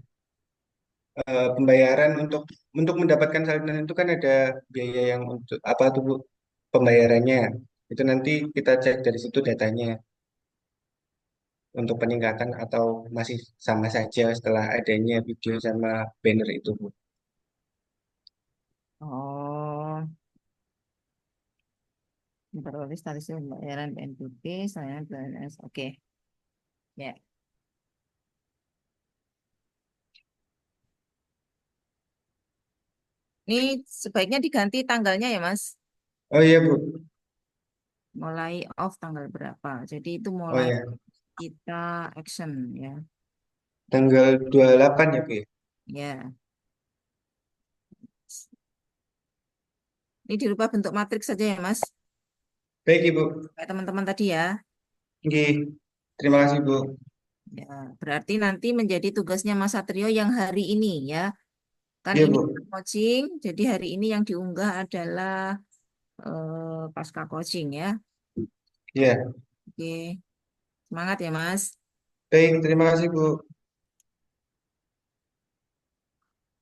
pembayaran untuk mendapatkan salinan itu kan ada biaya yang untuk apa tuh Bu pembayarannya. Itu nanti kita cek dari situ datanya untuk peningkatan atau masih sama saja setelah adanya video sama banner itu Bu. Oh, memperoleh statistik pembayaran PNBP, salinan PNS. Oke, ya. Ini sebaiknya diganti tanggalnya ya, Mas. Oh iya Bu. Mulai off tanggal berapa. Jadi itu Oh mulai ya, kita action ya. tanggal 28 ya Bu ya. Ya. Ini dirubah bentuk matriks saja ya, Mas. Baik Ibu. Kayak teman-teman tadi ya. Oke. Terima kasih Bu. Ya, berarti nanti menjadi tugasnya Mas Satrio yang hari ini ya. Kan Iya ini Bu. coaching, jadi hari ini yang diunggah adalah pasca coaching ya. Iya. Oke, semangat ya Mas. Baik, terima kasih Bu.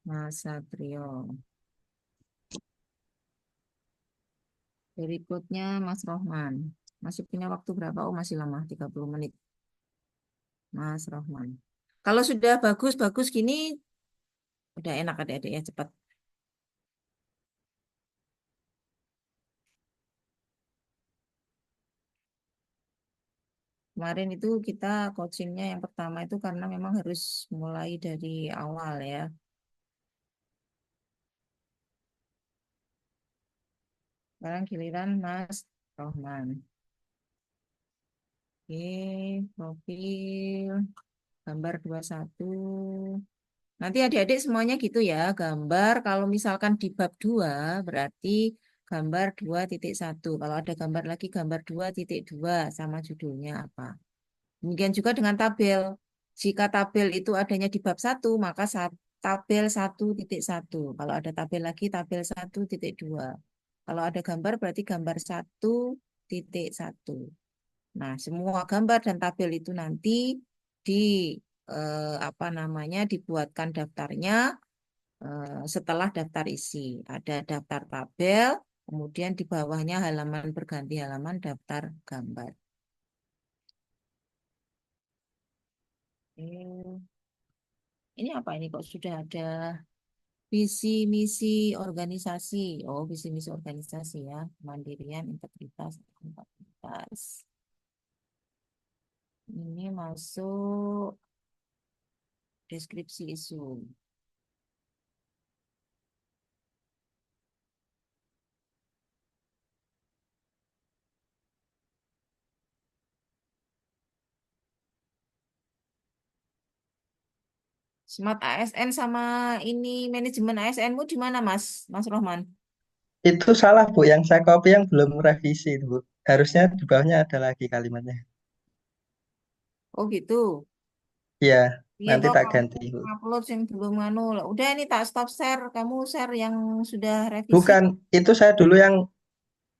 Mas Satrio. Berikutnya Mas Rohman. Masih punya waktu berapa? Oh, masih lama, 30 menit. Mas Rohman. Kalau sudah bagus-bagus gini, udah enak adik-adik ya, cepat. Kemarin itu kita coachingnya yang pertama itu karena memang harus mulai dari awal ya. Sekarang giliran Mas Rohman. Oke, profil, gambar 21. Nanti adik-adik semuanya gitu ya, gambar kalau misalkan di bab 2 berarti gambar 2.1. Kalau ada gambar lagi gambar 2.2 sama judulnya apa. Demikian juga dengan tabel. Jika tabel itu adanya di bab 1, maka tabel 1.1. Kalau ada tabel lagi, tabel 1.2. Kalau ada gambar, berarti gambar 1.1. Nah, semua gambar dan tabel itu nanti di apa namanya dibuatkan daftarnya setelah daftar isi. Ada daftar tabel, kemudian di bawahnya halaman berganti halaman daftar gambar. Ini apa ini kok sudah ada visi misi organisasi. Oh, visi misi organisasi ya. Kemandirian, integritas, akuntabilitas. Ini masuk deskripsi isu. Smart ASN sama ini manajemen ASN-mu di mana, Mas? Mas Rohman? Itu salah, Bu. Yang saya copy yang belum revisi itu, Bu. Harusnya di bawahnya ada lagi kalimatnya. Oh gitu. Iya, Iya nanti toh tak kamu ganti, Bu. upload yang belum anu. Udah ini tak stop share. Kamu share yang sudah revisi. Bukan, itu saya dulu yang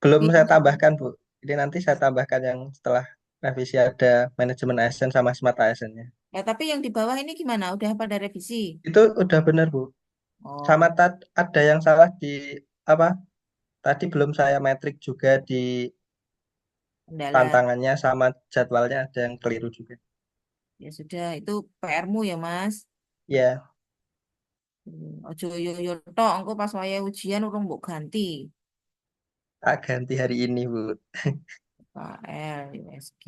belum saya Gitu. tambahkan, Bu. Jadi nanti saya tambahkan yang setelah revisi ada manajemen ASN sama smart ASN-nya. Ya, tapi yang di bawah ini gimana? Udah pada revisi? Itu udah benar, Bu. Sama Oh, ada yang salah di apa? Tadi belum saya metrik juga di kendala. tantangannya sama jadwalnya ada yang keliru juga. Ya sudah, itu PR-mu ya, Mas. Ya, Ojo yo tok, engko pas waya ujian urung mbok ganti. tak ganti hari ini, Bu. KL, USG,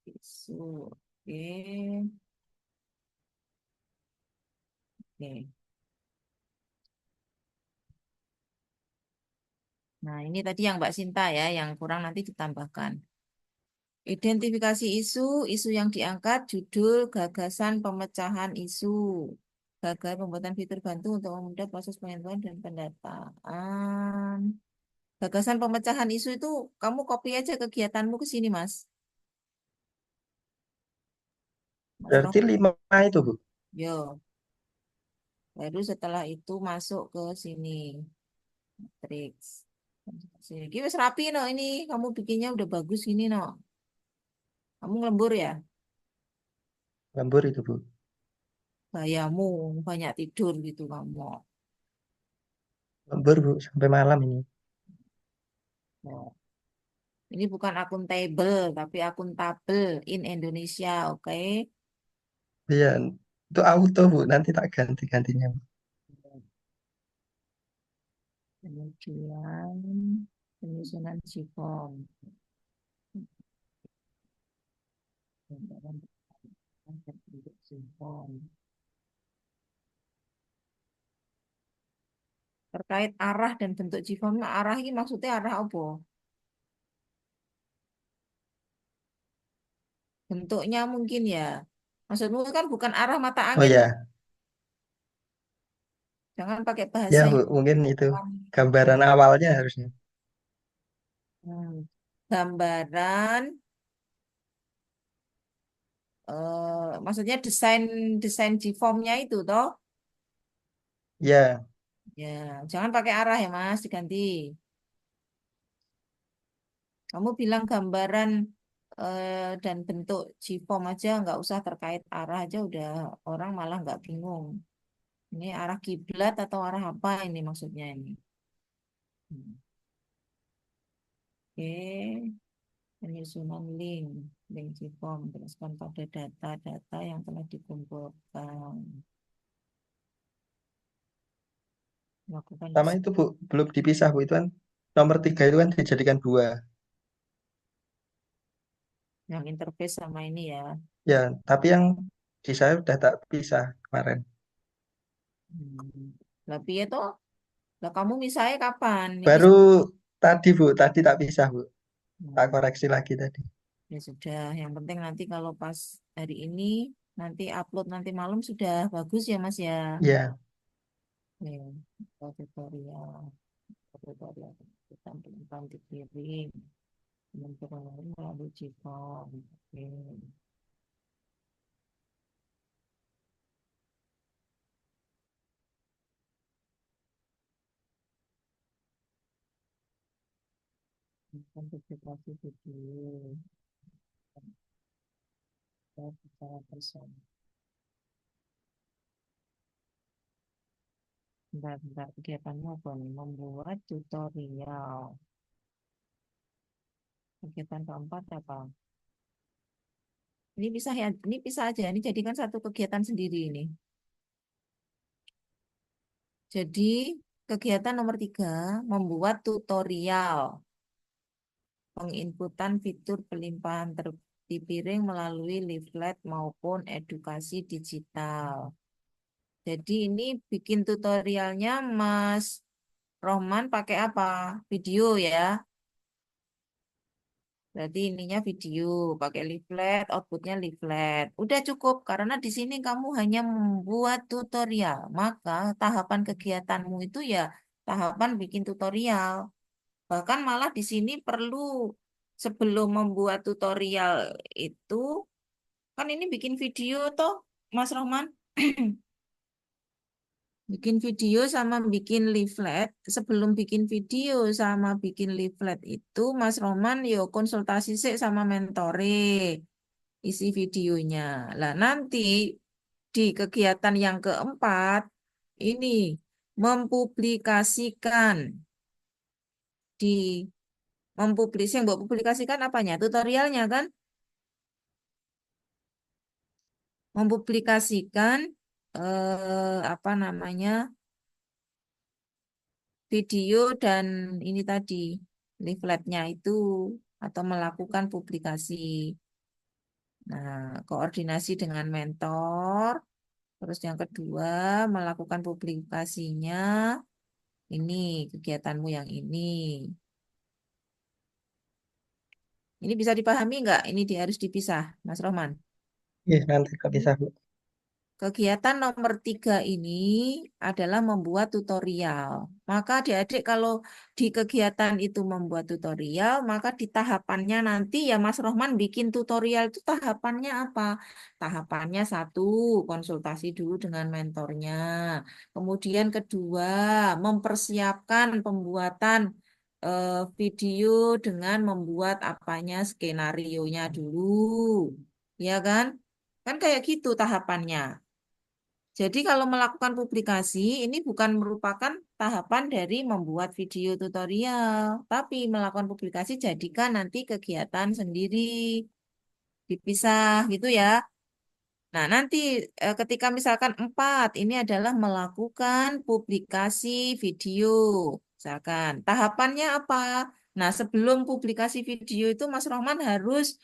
isu. Oke. Oke. Nah, ini tadi yang Mbak Sinta ya, yang kurang nanti ditambahkan. Identifikasi isu, isu yang diangkat, judul, gagasan pemecahan isu. Gagal pembuatan fitur bantu untuk memudah proses pengetahuan dan pendataan. Gagasan pemecahan isu itu kamu copy aja kegiatanmu ke sini, Mas. Mas Roh, Berarti 5 itu, Bu. yo. Baru setelah itu masuk ke sini. Matrix. Sini. Ini wis rapi no ini. Kamu bikinnya udah bagus ini no. Kamu ngelembur ya? Lembur itu, Bu. Gayamu banyak tidur gitu kamu. Lembur, Bu, sampai malam ini. No. Ini bukan akuntabel, tapi akuntabel in Indonesia, oke? Iya, itu auto, Bu. Nanti tak ganti-gantinya, Bu. Kemudian penyusunan SIFOM. Terkait arah dan bentuk SIFOM, arah ini maksudnya arah apa? Bentuknya mungkin ya. Maksudmu kan bukan arah mata Oh angin, ya, jangan pakai ya, bahasa Bu. yang Mungkin itu gitu. gambaran awalnya harusnya. Gambaran, maksudnya desain desain SIFOM-nya itu toh. Ya, Ya, jangan pakai arah ya Mas, diganti. Kamu bilang gambaran dan bentuk JIFOM aja, nggak usah terkait arah aja, udah orang malah nggak bingung. Ini arah kiblat atau arah apa ini maksudnya ini? Hmm. Oke, penyusunan link JIFOM, teruskan pada data-data yang telah dikumpulkan. Lakukan sama itu, Bu. Belum dipisah, Bu. Itu kan nomor 3 itu kan dijadikan 2. yang interface sama ini ya. Ya, tapi yang di saya udah tak pisah kemarin. Tapi itu, lah kamu misalnya kapan? Ini Baru tadi, Bu. Tadi tak pisah, Bu. Tak hmm, koreksi lagi tadi. ya sudah. Yang penting nanti kalau pas hari ini, nanti upload nanti malam sudah bagus ya Mas ya. Ya, Nih, tutorial, tutorial kita pelan dikirim. Pembentukan melalui Jipom. Oke. Publikasi video. Secara personal. Bentar, kegiatannya apa nih? Membuat tutorial. Kegiatan keempat apa? Ini bisa ya, ini bisa aja. Ini jadikan satu kegiatan sendiri ini. Jadi kegiatan nomor 3, membuat tutorial penginputan fitur pelimpahan di piring melalui leaflet maupun edukasi digital. Jadi ini bikin tutorialnya Mas Rohman pakai apa? Video ya. Berarti ininya video, pakai leaflet, outputnya leaflet. Udah cukup, karena di sini kamu hanya membuat tutorial. Maka tahapan kegiatanmu itu ya tahapan bikin tutorial. Bahkan malah di sini perlu sebelum membuat tutorial itu, kan ini bikin video toh, Mas Rohman. Bikin video sama bikin leaflet. Sebelum bikin video sama bikin leaflet itu, Mas Roman yo konsultasi sih sama mentore isi videonya. Lah nanti di kegiatan yang keempat ini mempublikasikan di yang buat publikasikan apanya? Tutorialnya kan? Mempublikasikan apa namanya? Video dan ini tadi leafletnya itu atau melakukan publikasi. Nah, koordinasi dengan mentor. Terus yang kedua, melakukan publikasinya. Ini kegiatanmu yang ini. Ini bisa dipahami nggak? Ini harus dipisah, Mas Roman. Iya, nanti kok bisa, Bu. Kegiatan nomor 3 ini adalah membuat tutorial. Maka adik-adik kalau di kegiatan itu membuat tutorial, maka di tahapannya nanti ya Mas Rohman bikin tutorial itu tahapannya apa? Tahapannya 1, konsultasi dulu dengan mentornya. Kemudian kedua, mempersiapkan pembuatan video dengan membuat apanya skenarionya dulu. Ya kan? Kan kayak gitu tahapannya. Jadi kalau melakukan publikasi ini bukan merupakan tahapan dari membuat video tutorial, tapi melakukan publikasi jadikan nanti kegiatan sendiri, dipisah gitu ya. Nah, nanti ketika misalkan 4, ini adalah melakukan publikasi video. Misalkan tahapannya apa? Nah, sebelum publikasi video itu Mas Rohman harus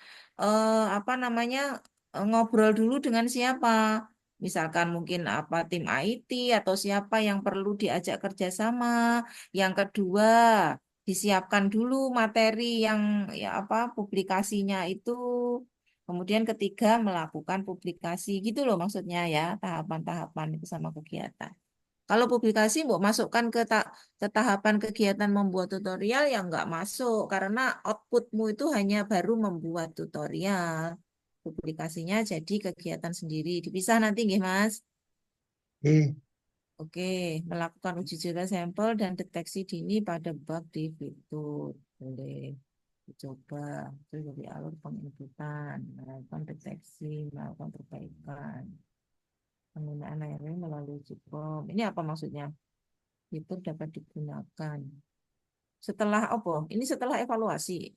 apa namanya ngobrol dulu dengan siapa? Misalkan mungkin apa tim IT atau siapa yang perlu diajak kerjasama. Yang kedua, disiapkan dulu materi yang ya apa publikasinya itu. Kemudian ketiga, melakukan publikasi. Gitu loh maksudnya ya, tahapan-tahapan itu sama kegiatan. Kalau publikasi mau masukkan ke tahapan kegiatan membuat tutorial ya nggak masuk karena outputmu itu hanya baru membuat tutorial. Publikasinya jadi kegiatan sendiri. Dipisah nanti nggih, Mas. Iya. Oke, melakukan uji coba sampel dan deteksi dini pada bug di fitur. Boleh dicoba. Terus dari alur penginputan, melakukan deteksi, melakukan perbaikan. Penggunaan airnya melalui Jipom. Ini apa maksudnya? Fitur dapat digunakan. Setelah apa? Ini setelah evaluasi.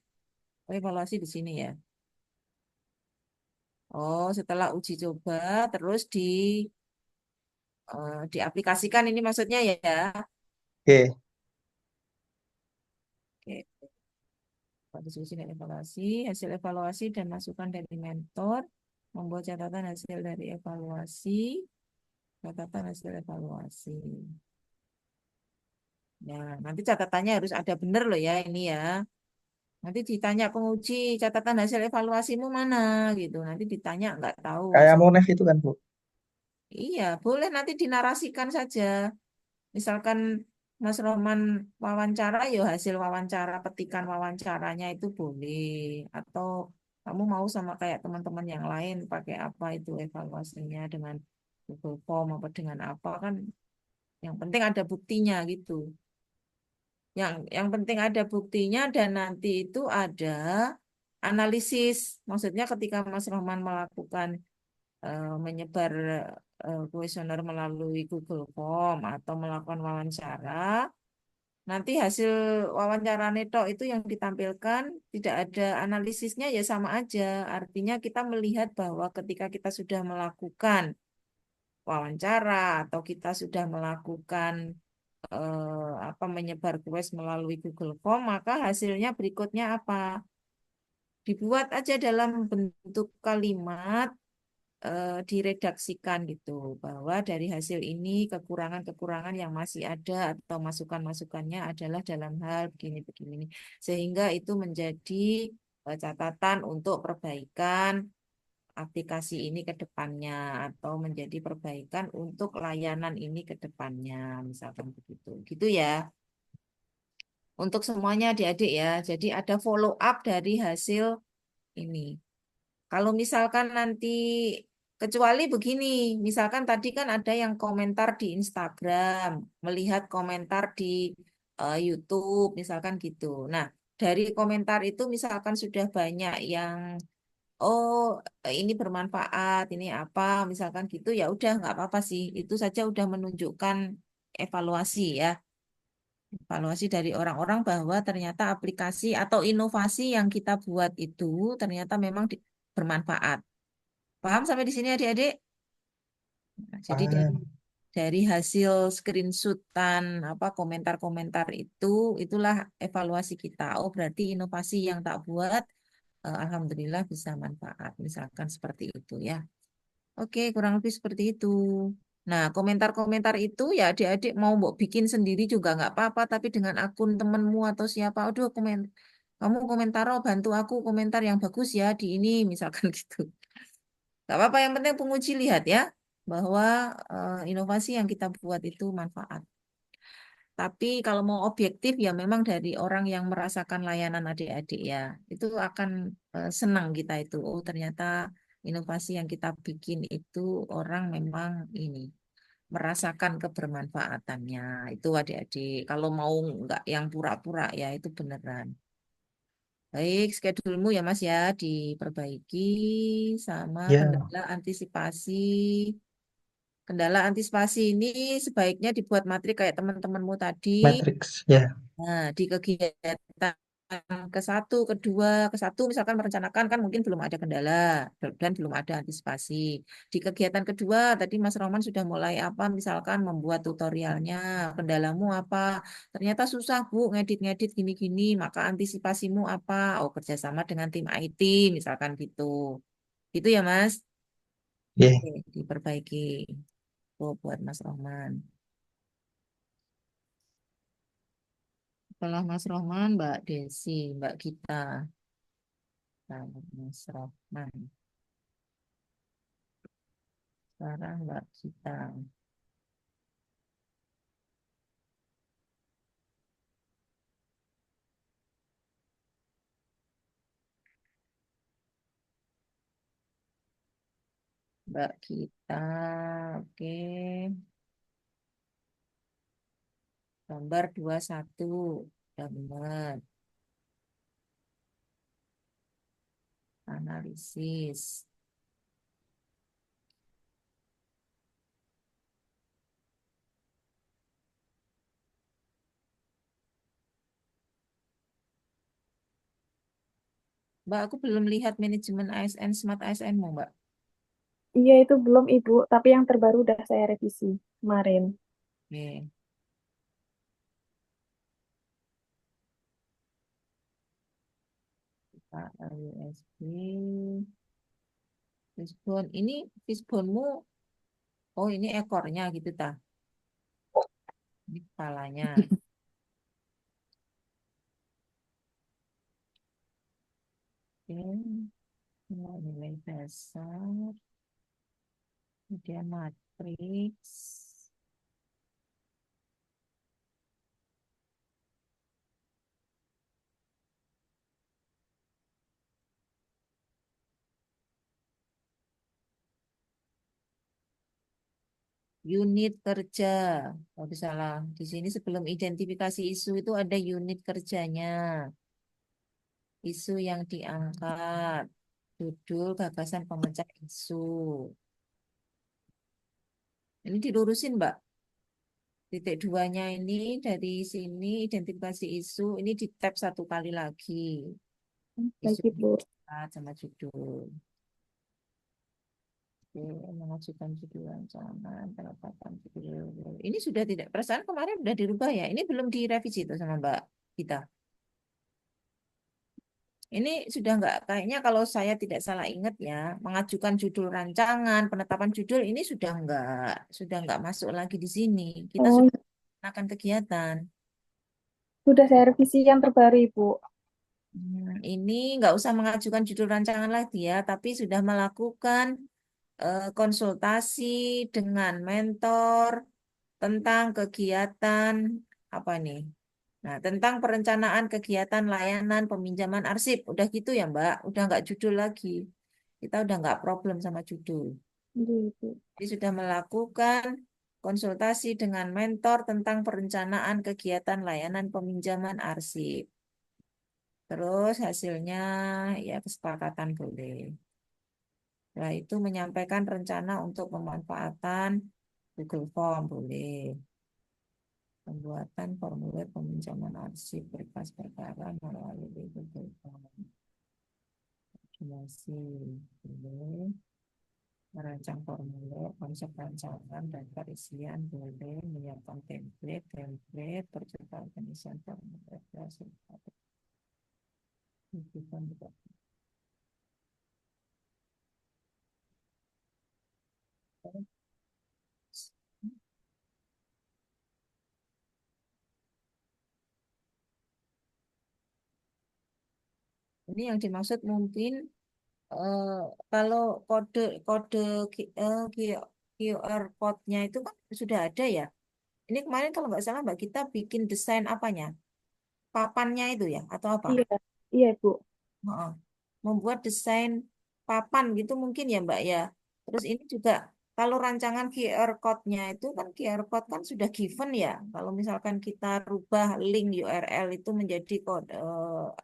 Oh, evaluasi di sini ya. Oh, setelah uji coba terus diaplikasikan ini maksudnya ya. Oke. Oke. Diskusi dan evaluasi, hasil evaluasi dan masukan dari mentor, membuat catatan hasil dari evaluasi, catatan hasil evaluasi. Ya, nanti catatannya harus ada benar loh ya ini ya. Nanti ditanya penguji catatan hasil evaluasimu mana gitu. Nanti ditanya nggak tahu. Kayak Monef itu kan, Bu. Iya, boleh nanti dinarasikan saja. Misalkan Mas Roman wawancara, ya hasil wawancara, petikan wawancaranya itu boleh. Atau kamu mau sama kayak teman-teman yang lain pakai apa itu evaluasinya dengan Google Form apa dengan apa kan? Yang penting ada buktinya gitu. Yang penting ada buktinya dan nanti itu ada analisis. Maksudnya ketika Mas Roman melakukan menyebar kuesioner melalui Google Form atau melakukan wawancara, nanti hasil wawancara neto itu yang ditampilkan tidak ada analisisnya ya sama aja. Artinya kita melihat bahwa ketika kita sudah melakukan wawancara atau kita sudah melakukan apa menyebar kues melalui Google Form, maka hasilnya berikutnya apa? Dibuat aja dalam bentuk kalimat diredaksikan gitu bahwa dari hasil ini kekurangan-kekurangan yang masih ada atau masukan-masukannya adalah dalam hal begini-begini sehingga itu menjadi catatan untuk perbaikan aplikasi ini ke depannya atau menjadi perbaikan untuk layanan ini ke depannya misalkan begitu gitu ya untuk semuanya adik-adik ya jadi ada follow up dari hasil ini. Kalau misalkan nanti kecuali begini, misalkan tadi kan ada yang komentar di Instagram, melihat komentar di YouTube, misalkan gitu. Nah, dari komentar itu misalkan sudah banyak yang oh ini bermanfaat, ini apa, misalkan gitu ya udah nggak apa-apa sih. Itu saja udah menunjukkan evaluasi ya. Evaluasi dari orang-orang bahwa ternyata aplikasi atau inovasi yang kita buat itu ternyata memang bermanfaat. Paham sampai di sini adik-adik? Nah, jadi Paham. dari hasil screenshotan apa komentar-komentar itu itulah evaluasi kita. Oh, berarti inovasi yang tak buat alhamdulillah bisa manfaat. Misalkan seperti itu ya. Oke, kurang lebih seperti itu. Nah, komentar-komentar itu ya adik-adik mau mbok bikin sendiri juga nggak apa-apa, tapi dengan akun temenmu atau siapa, aduh kamu komentar, oh, bantu aku komentar yang bagus ya di ini, misalkan gitu. Gak apa-apa, yang penting penguji lihat ya, bahwa inovasi yang kita buat itu manfaat. Tapi kalau mau objektif ya memang dari orang yang merasakan layanan adik-adik ya, itu akan senang kita itu. Oh ternyata inovasi yang kita bikin itu orang memang ini merasakan kebermanfaatannya. Itu adik-adik. Kalau mau nggak yang pura-pura ya itu beneran. Baik, schedulemu ya Mas ya diperbaiki sama Ya, kendala antisipasi. Kendala antisipasi ini sebaiknya dibuat materi kayak teman-temanmu tadi. matriks. Ya, Nah, di kegiatan ke satu, kedua, ke satu misalkan merencanakan kan mungkin belum ada kendala dan belum ada antisipasi. Di kegiatan kedua tadi Mas Roman sudah mulai apa misalkan membuat tutorialnya, kendalamu apa? Ternyata susah Bu ngedit-ngedit gini-gini, maka antisipasimu apa? Oh, kerjasama dengan tim IT misalkan gitu. Gitu ya Mas? ya. Oke, diperbaiki. Oh, buat Mas Roman. Setelah Mas Roman, Mbak Desi, Mbak Gita. Nah, Mas Rohman. Sekarang Mbak Gita. Mbak Gita. Oke. Gambar 21. Gambar. Analisis. Mbak, aku belum lihat manajemen ASN, Smart ASN-mu, Mbak. Iya, itu belum Ibu, tapi yang terbaru udah saya revisi kemarin. Oke. Pak USB. Fishbone. Ini fishbone-mu, oh ini ekornya gitu, tah. Ini kepalanya. Oke. Nilai dasar. Kemudian matriks. unit kerja. Oh, salah. Di sini sebelum identifikasi isu itu ada unit kerjanya. Isu yang diangkat. Judul gagasan pemecah isu. Ini dilurusin, Mbak. Titik duanya ini dari sini identifikasi isu. Ini di tab satu kali lagi. Baik, Isu Ibu. sama judul. Oke, mengajukan judul rancangan, penetapan judul. Ini sudah tidak, perasaan kemarin sudah dirubah ya. Ini belum direvisi itu sama Mbak kita. Ini sudah enggak, kayaknya kalau saya tidak salah ingat ya, mengajukan judul rancangan, penetapan judul ini sudah enggak masuk lagi di sini. Kita Oh, sudah melakukan kegiatan. sudah saya revisi yang terbaru, Ibu. Ini nggak usah mengajukan judul rancangan lagi ya, tapi sudah melakukan konsultasi dengan mentor tentang kegiatan apa nih? Nah, tentang perencanaan kegiatan layanan peminjaman arsip. Udah gitu ya, Mbak. Udah nggak judul lagi. Kita udah nggak problem sama judul. Gitu. Jadi sudah melakukan konsultasi dengan mentor tentang perencanaan kegiatan layanan peminjaman arsip. Terus hasilnya ya kesepakatan boleh. Nah, itu menyampaikan rencana untuk pemanfaatan Google Form boleh. Pembuatan formulir peminjaman arsip berkas perkara melalui Google Form. Masih boleh. Merancang formulir, konsep rancangan, dan perisian boleh. Menyiapkan template, percetakan pengisian formulir. Ini yang dimaksud mungkin eh, kalau kode kode QR code-nya itu kan sudah ada ya. Ini kemarin kalau nggak salah Mbak kita bikin desain apanya? Papannya itu ya atau apa? Iya, iya, Ibu. Heeh. Membuat desain papan gitu mungkin ya Mbak ya. Terus ini juga kalau rancangan QR code-nya itu kan QR code kan sudah given ya. Kalau misalkan kita rubah link URL itu menjadi kode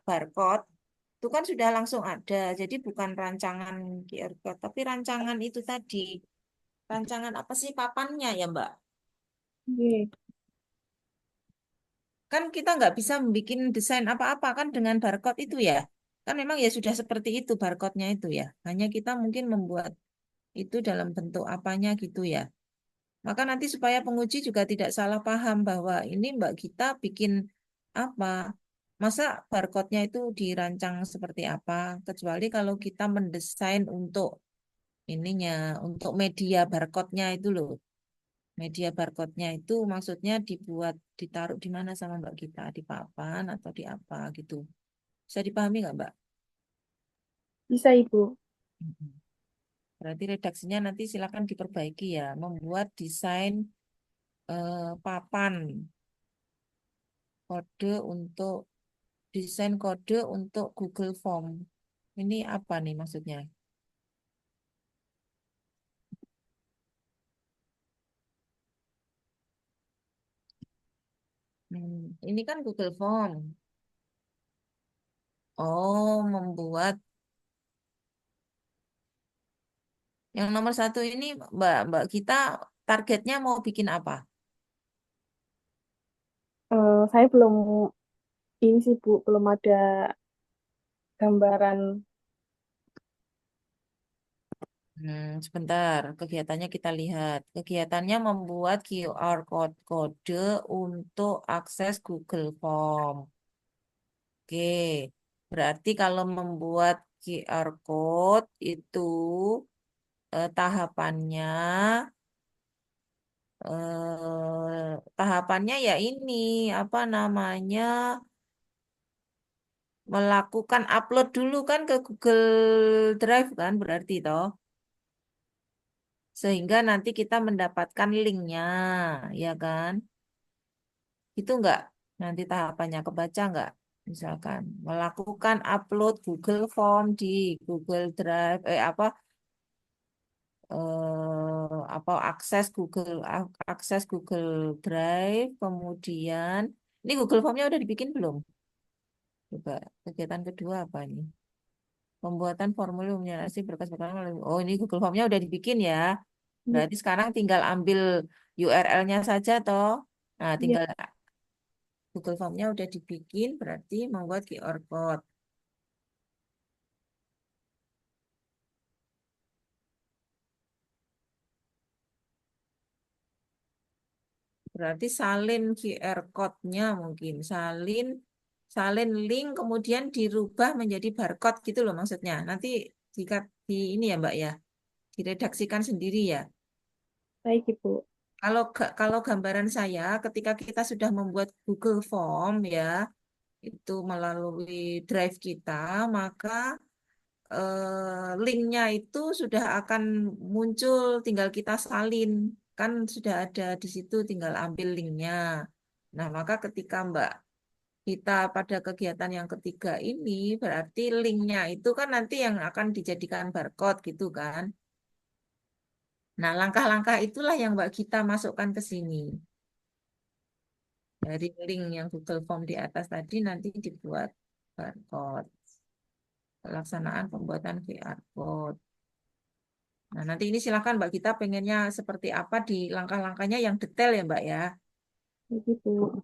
barcode itu kan sudah langsung ada. Jadi bukan rancangan QR code tapi rancangan itu tadi. Rancangan apa sih papannya ya Mbak? Iya. Kan kita nggak bisa membuat desain apa-apa kan dengan barcode itu ya. Kan memang ya sudah seperti itu barcode-nya itu ya. Hanya kita mungkin membuat itu dalam bentuk apanya gitu ya. Maka nanti supaya penguji juga tidak salah paham bahwa ini Mbak kita bikin apa. Masa barcode-nya itu dirancang seperti apa. Kecuali kalau kita mendesain untuk ininya, untuk media barcode-nya itu loh. Media barcode-nya itu maksudnya dibuat, ditaruh di mana sama Mbak kita? Di papan atau di apa gitu. Bisa dipahami nggak Mbak? Bisa, Ibu. Mhm. Berarti redaksinya nanti silakan diperbaiki ya. Membuat desain papan kode untuk desain kode untuk Google Form. Ini apa nih maksudnya? Ini kan Google Form. Oh, membuat yang nomor satu ini Mbak kita targetnya mau bikin apa? Saya belum ini sih, Bu, belum ada gambaran. Sebentar, kegiatannya kita lihat. Kegiatannya membuat QR kode untuk akses Google Form. Oke, berarti kalau membuat QR code itu tahapannya tahapannya ya ini apa namanya melakukan upload dulu kan ke Google Drive kan berarti toh sehingga nanti kita mendapatkan linknya ya kan itu enggak nanti tahapannya kebaca enggak misalkan melakukan upload Google Form di Google Drive apa apa akses Google Drive, kemudian ini Google Form-nya udah dibikin belum? Coba kegiatan kedua apa ini? Pembuatan formulir nominasi berkas-berkas. Oh, ini Google Form-nya udah dibikin ya. Iya, Berarti sekarang tinggal ambil URL-nya saja toh. Nah, iya, tinggal Google Form-nya udah dibikin, berarti membuat QR code. Berarti salin QR code-nya mungkin. Salin link kemudian dirubah menjadi barcode gitu loh maksudnya. Nanti jika di ini ya Mbak ya, diredaksikan sendiri ya. baik Ibu. Kalau gambaran saya ketika kita sudah membuat Google Form ya, itu melalui Drive kita, maka linknya itu sudah akan muncul, tinggal kita salin. Kan sudah ada di situ, tinggal ambil linknya. Nah, maka ketika Mbak kita pada kegiatan yang ketiga ini, berarti linknya itu kan nanti yang akan dijadikan barcode gitu kan. Nah, langkah-langkah itulah yang Mbak kita masukkan ke sini. Dari link yang Google Form di atas tadi nanti dibuat barcode. Pelaksanaan pembuatan QR code. Nah, nanti ini silakan Mbak kita pengennya seperti apa di langkah-langkahnya yang detail ya Mbak ya. Baik Ibu.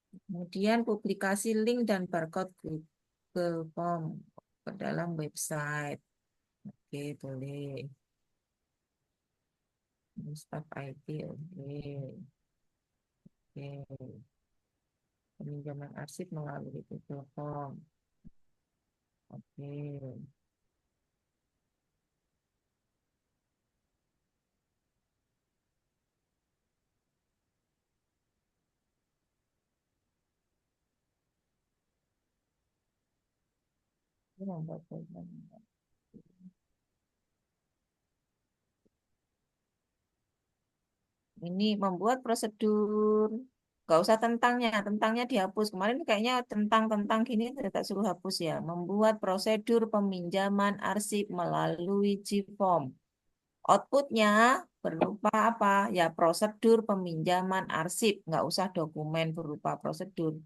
Kemudian publikasi link dan barcode Google Form ke dalam website. Oke, boleh. Staff IT, oke. Oke. Peminjaman arsip melalui Google Form. Oke. Ini membuat program. Ini membuat prosedur. Gak usah tentangnya dihapus. Kemarin kayaknya tentang gini tak suruh hapus ya. Membuat prosedur peminjaman arsip melalui Gform. Outputnya berupa apa? Ya prosedur peminjaman arsip. Nggak usah dokumen berupa prosedur.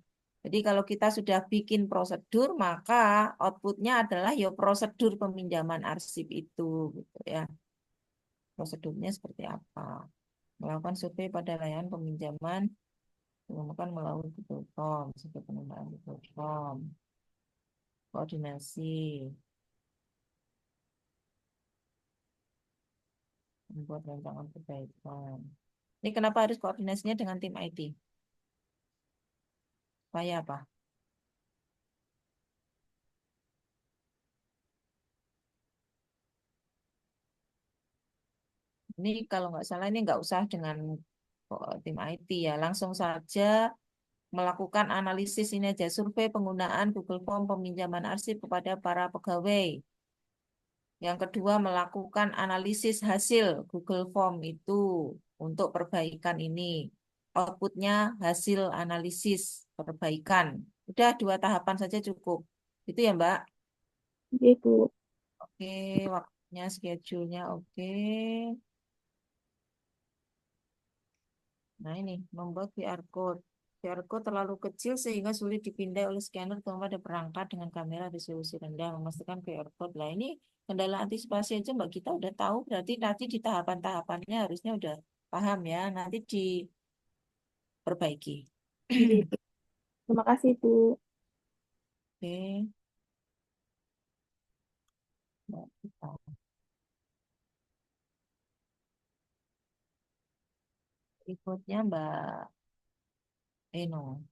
Jadi kalau kita sudah bikin prosedur, maka outputnya adalah ya prosedur peminjaman arsip itu, gitu ya. Prosedurnya seperti apa? Melakukan survei pada layanan peminjaman ditemukan melalui Google Form, sebagai penggunaan Google Form, koordinasi, membuat rancangan perbaikan. Ini kenapa harus koordinasinya dengan tim IT? Supaya apa? Ini kalau nggak salah ini nggak usah dengan tim IT ya, langsung saja melakukan analisis ini aja, survei penggunaan Google Form peminjaman arsip kepada para pegawai. Yang kedua, melakukan analisis hasil Google Form itu untuk perbaikan ini. Outputnya hasil analisis perbaikan. Udah dua tahapan saja cukup. Itu ya, Mbak. Iya Ibu. Oke, waktunya, schedule-nya oke. Nah, ini membuat QR code. QR code terlalu kecil sehingga sulit dipindai oleh scanner pada perangkat dengan kamera resolusi rendah. Memastikan QR code. Lah, ini kendala antisipasi aja Mbak kita udah tahu. Berarti nanti di tahapan-tahapannya harusnya udah paham ya. Nanti diperbaiki. Iya Ibu. Terima kasih Ibu. Oke. Mbak kita. Berikutnya Mbak Eno.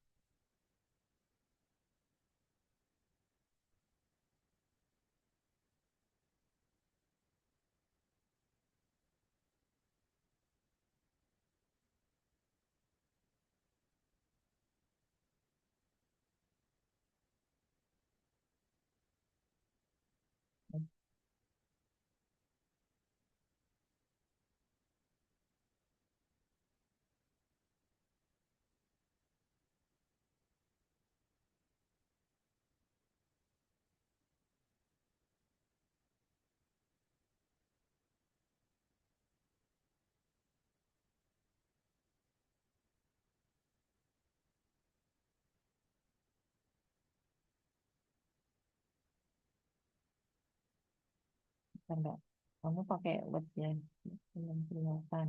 Enggak. Kamu pakai Word ya. Belum kelihatan.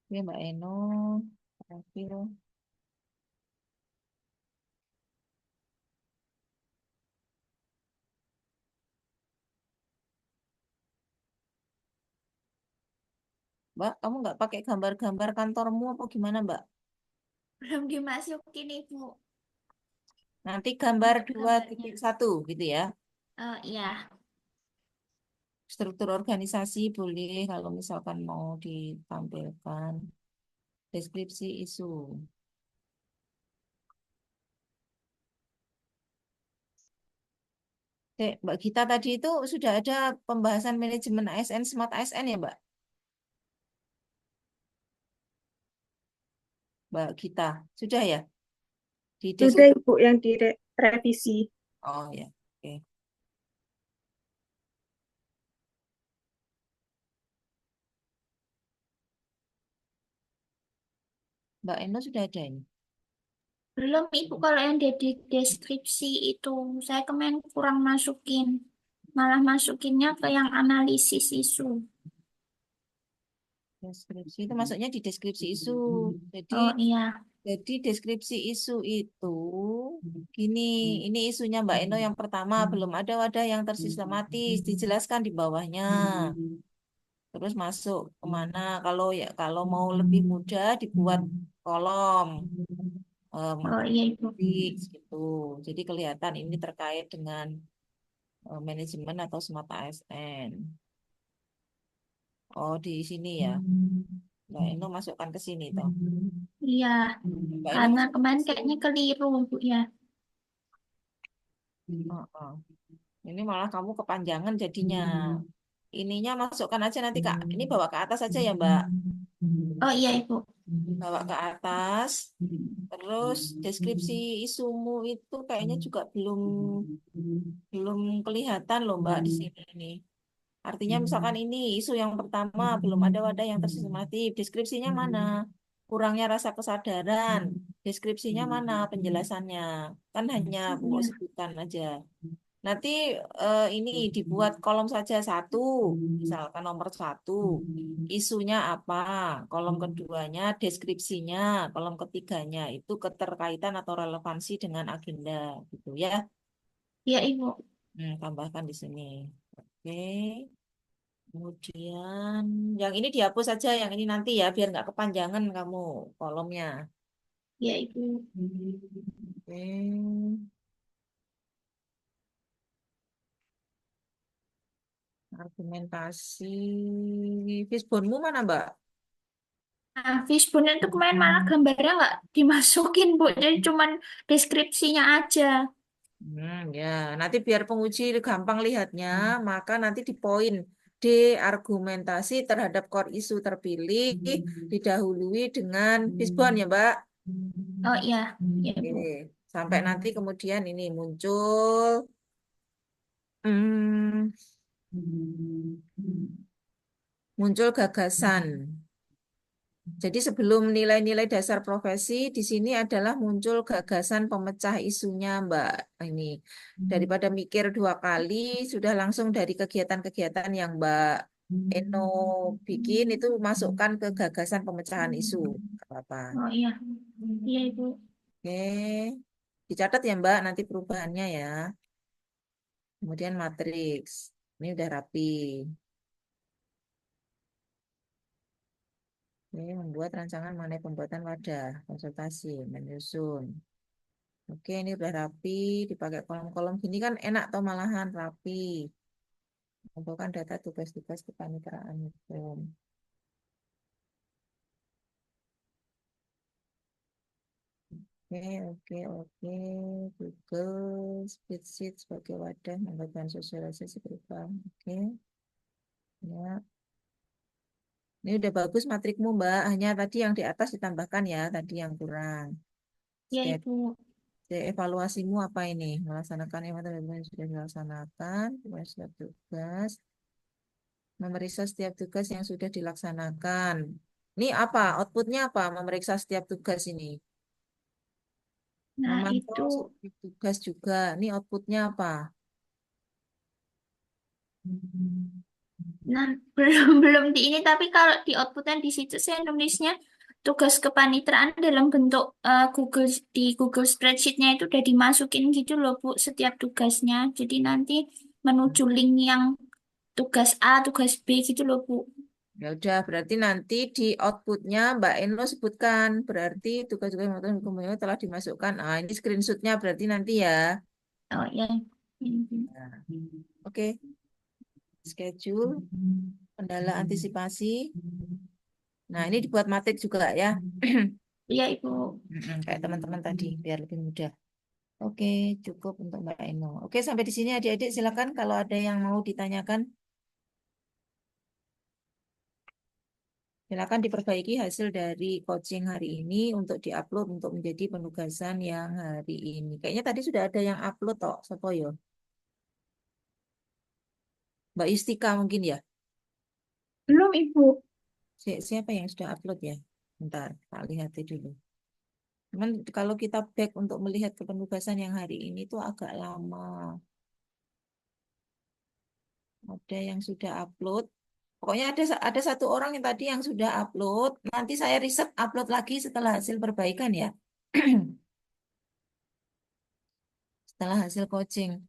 Oke, Mbak Eno. Profil. Mbak, kamu nggak pakai gambar-gambar kantormu apa gimana, Mbak? Belum dimasukin Ibu. Nanti gambar Untuk gambarnya. 2.1 gitu ya. Iya. Struktur organisasi boleh kalau misalkan mau ditampilkan. Deskripsi isu. Mbak Gita tadi itu sudah ada pembahasan manajemen ASN, Smart ASN ya, Mbak? Mbak Gita, sudah ya? Di Sudah deskripsi. Ibu yang direvisi. Oh ya, oke. Mbak Eno sudah ada ini. Belum Ibu, kalau yang di deskripsi itu saya kemarin kurang masukin. Malah masukinnya ke yang analisis isu. Deskripsi itu masuknya di deskripsi isu. Jadi Oh iya. deskripsi isu itu gini, ini isunya Mbak Eno yang pertama, belum ada wadah yang tersistematis, dijelaskan di bawahnya. Terus masuk kemana? Kalau mau lebih mudah dibuat kolom Oh iya Ibu. fix gitu. Jadi kelihatan ini terkait dengan manajemen atau smart ASN. Oh, di sini ya. Mbak Eno masukkan ke sini toh. Iya. Mbak Eno Karena masukkan ke kemarin sini. kayaknya keliru Bu ya. Oh, oh. Ini malah kamu kepanjangan jadinya. Ininya masukkan aja nanti Kak. Ini bawa ke atas aja ya Mbak. Oh iya Ibu. Bawa ke atas. Terus deskripsi isumu itu kayaknya juga belum belum kelihatan loh Mbak di sini ini. Artinya misalkan ini isu yang pertama belum ada wadah yang tersistematis. Deskripsinya mana? Kurangnya rasa kesadaran. Deskripsinya mana? Penjelasannya. Kan hanya pokok Iya. sebutan aja. Nanti ini dibuat kolom saja satu, misalkan nomor satu, isunya apa, kolom keduanya, deskripsinya, kolom ketiganya itu keterkaitan atau relevansi dengan agenda, gitu ya. Iya Ibu. Tambahkan di sini. Oke. Kemudian yang ini dihapus saja, yang ini nanti ya, biar nggak kepanjangan kamu kolomnya. Iya Ibu. Oke. Argumentasi. Fishbone-mu mana, Mbak? Nah, fishbone itu kemarin malah gambarnya nggak dimasukin Bu. Jadi cuman deskripsinya aja. Ya, nanti biar penguji gampang lihatnya, maka nanti di poin D, argumentasi terhadap core isu terpilih didahului dengan Fishbone ya, Mbak. Oh iya. Iya Bu. Oke. Sampai nanti kemudian ini muncul hmm, muncul gagasan. Jadi sebelum nilai-nilai dasar profesi, di sini adalah muncul gagasan pemecah isunya, Mbak. Ini daripada mikir dua kali, sudah langsung dari kegiatan-kegiatan yang Mbak Eno bikin itu masukkan ke gagasan pemecahan isu. Gak apa-apa. Oh iya. Iya Ibu. Oke, dicatat ya Mbak, nanti perubahannya ya. Kemudian matriks, ini udah rapi. Ini membuat rancangan mengenai pembuatan wadah, konsultasi, menyusun. Oke, ini udah rapi, dipakai kolom-kolom gini kan enak toh malahan rapi. Kumpulkan data tugas-tugas kepanitraan hukum. Oke, oke, oke. Google Spreadsheet sebagai wadah melakukan sosialisasi perubahan. Oke, ya. Ini udah bagus matrikmu, Mbak. Hanya tadi yang di atas ditambahkan ya, tadi yang kurang. Iya Step. Ibu. Evaluasimu apa ini? Melaksanakan yang sudah dilaksanakan, setiap tugas, memeriksa setiap tugas yang sudah dilaksanakan. Ini apa? Outputnya apa? Memeriksa setiap tugas ini. Nah, Memantau itu. setiap tugas juga. Ini outputnya apa? Nah, belum di ini, tapi kalau di outputnya di situ saya nulisnya tugas kepanitraan dalam bentuk Google di Google Spreadsheet-nya itu udah dimasukin gitu loh Bu setiap tugasnya. Jadi nanti menuju link yang tugas A, tugas B gitu loh Bu. Ya udah, berarti nanti di outputnya Mbak Eno sebutkan. Berarti tugas-tugas yang hukumnya telah dimasukkan. Ah, ini screenshotnya berarti nanti ya. Oh ya. Nah, oke. Schedule, kendala antisipasi. Nah, ini dibuat matik juga ya. Iya Ibu. Kayak teman-teman tadi, biar lebih mudah. Oke, cukup untuk Mbak Eno. Oke, sampai di sini adik-adik silakan kalau ada yang mau ditanyakan. Silakan diperbaiki hasil dari coaching hari ini untuk diupload untuk menjadi penugasan yang hari ini. Kayaknya tadi sudah ada yang upload toh, Sopo yo? Mbak Yustika mungkin ya? Belum Ibu. Siapa yang sudah upload ya? Bentar, tak lihat dulu. Cuman kalau kita back untuk melihat kepenugasan yang hari ini itu agak lama. Ada yang sudah upload. Pokoknya ada satu orang yang tadi yang sudah upload. Nanti saya riset upload lagi setelah hasil perbaikan ya. Setelah hasil coaching.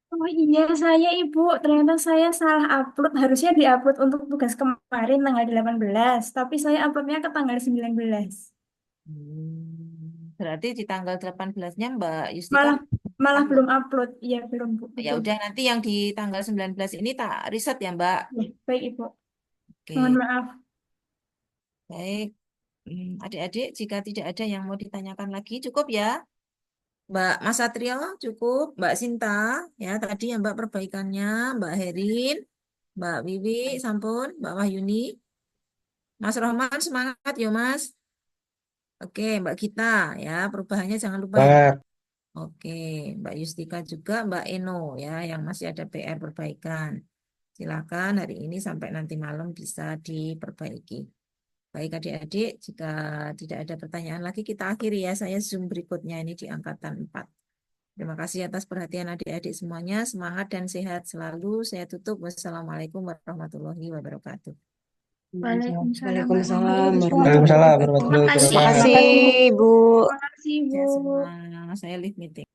Oh iya saya Ibu, ternyata saya salah upload. Harusnya diupload untuk tugas kemarin tanggal 18, tapi saya uploadnya ke tanggal 19. Berarti di tanggal 18-nya Mbak Yustika Malah malah upload. belum upload. Iya, belum Bu. Ya Betul. udah nanti yang di tanggal 19 ini tak riset ya Mbak. Ya, baik Ibu. Oke, Mohon maaf. baik. Adik-adik jika tidak ada yang mau ditanyakan lagi cukup ya. Mbak Mas Satrio cukup, Mbak Sinta ya tadi yang Mbak perbaikannya, Mbak Herin, Mbak Wiwi, sampun, Mbak Wahyuni, Mas Rohman semangat yo Mas. Oke, Mbak Gita ya perubahannya jangan lupa ya. Semangat. Oke, Mbak Yustika juga, Mbak Eno ya yang masih ada PR perbaikan. Silakan hari ini sampai nanti malam bisa diperbaiki. Baik adik-adik, jika tidak ada pertanyaan lagi kita akhiri ya. Saya Zoom berikutnya ini di angkatan 4. Terima kasih atas perhatian adik-adik semuanya. Semangat dan sehat selalu. Saya tutup. Wassalamualaikum warahmatullahi wabarakatuh. Waalaikumsalam Waalaikumsalam Waalaikumsalam warahmatullahi wabarakatuh. wabarakatuh. warahmatullahi Terima Terima wabarakatuh. kasih, Terima Ibu. kasih Ya, Ibu. semua saya leave meeting.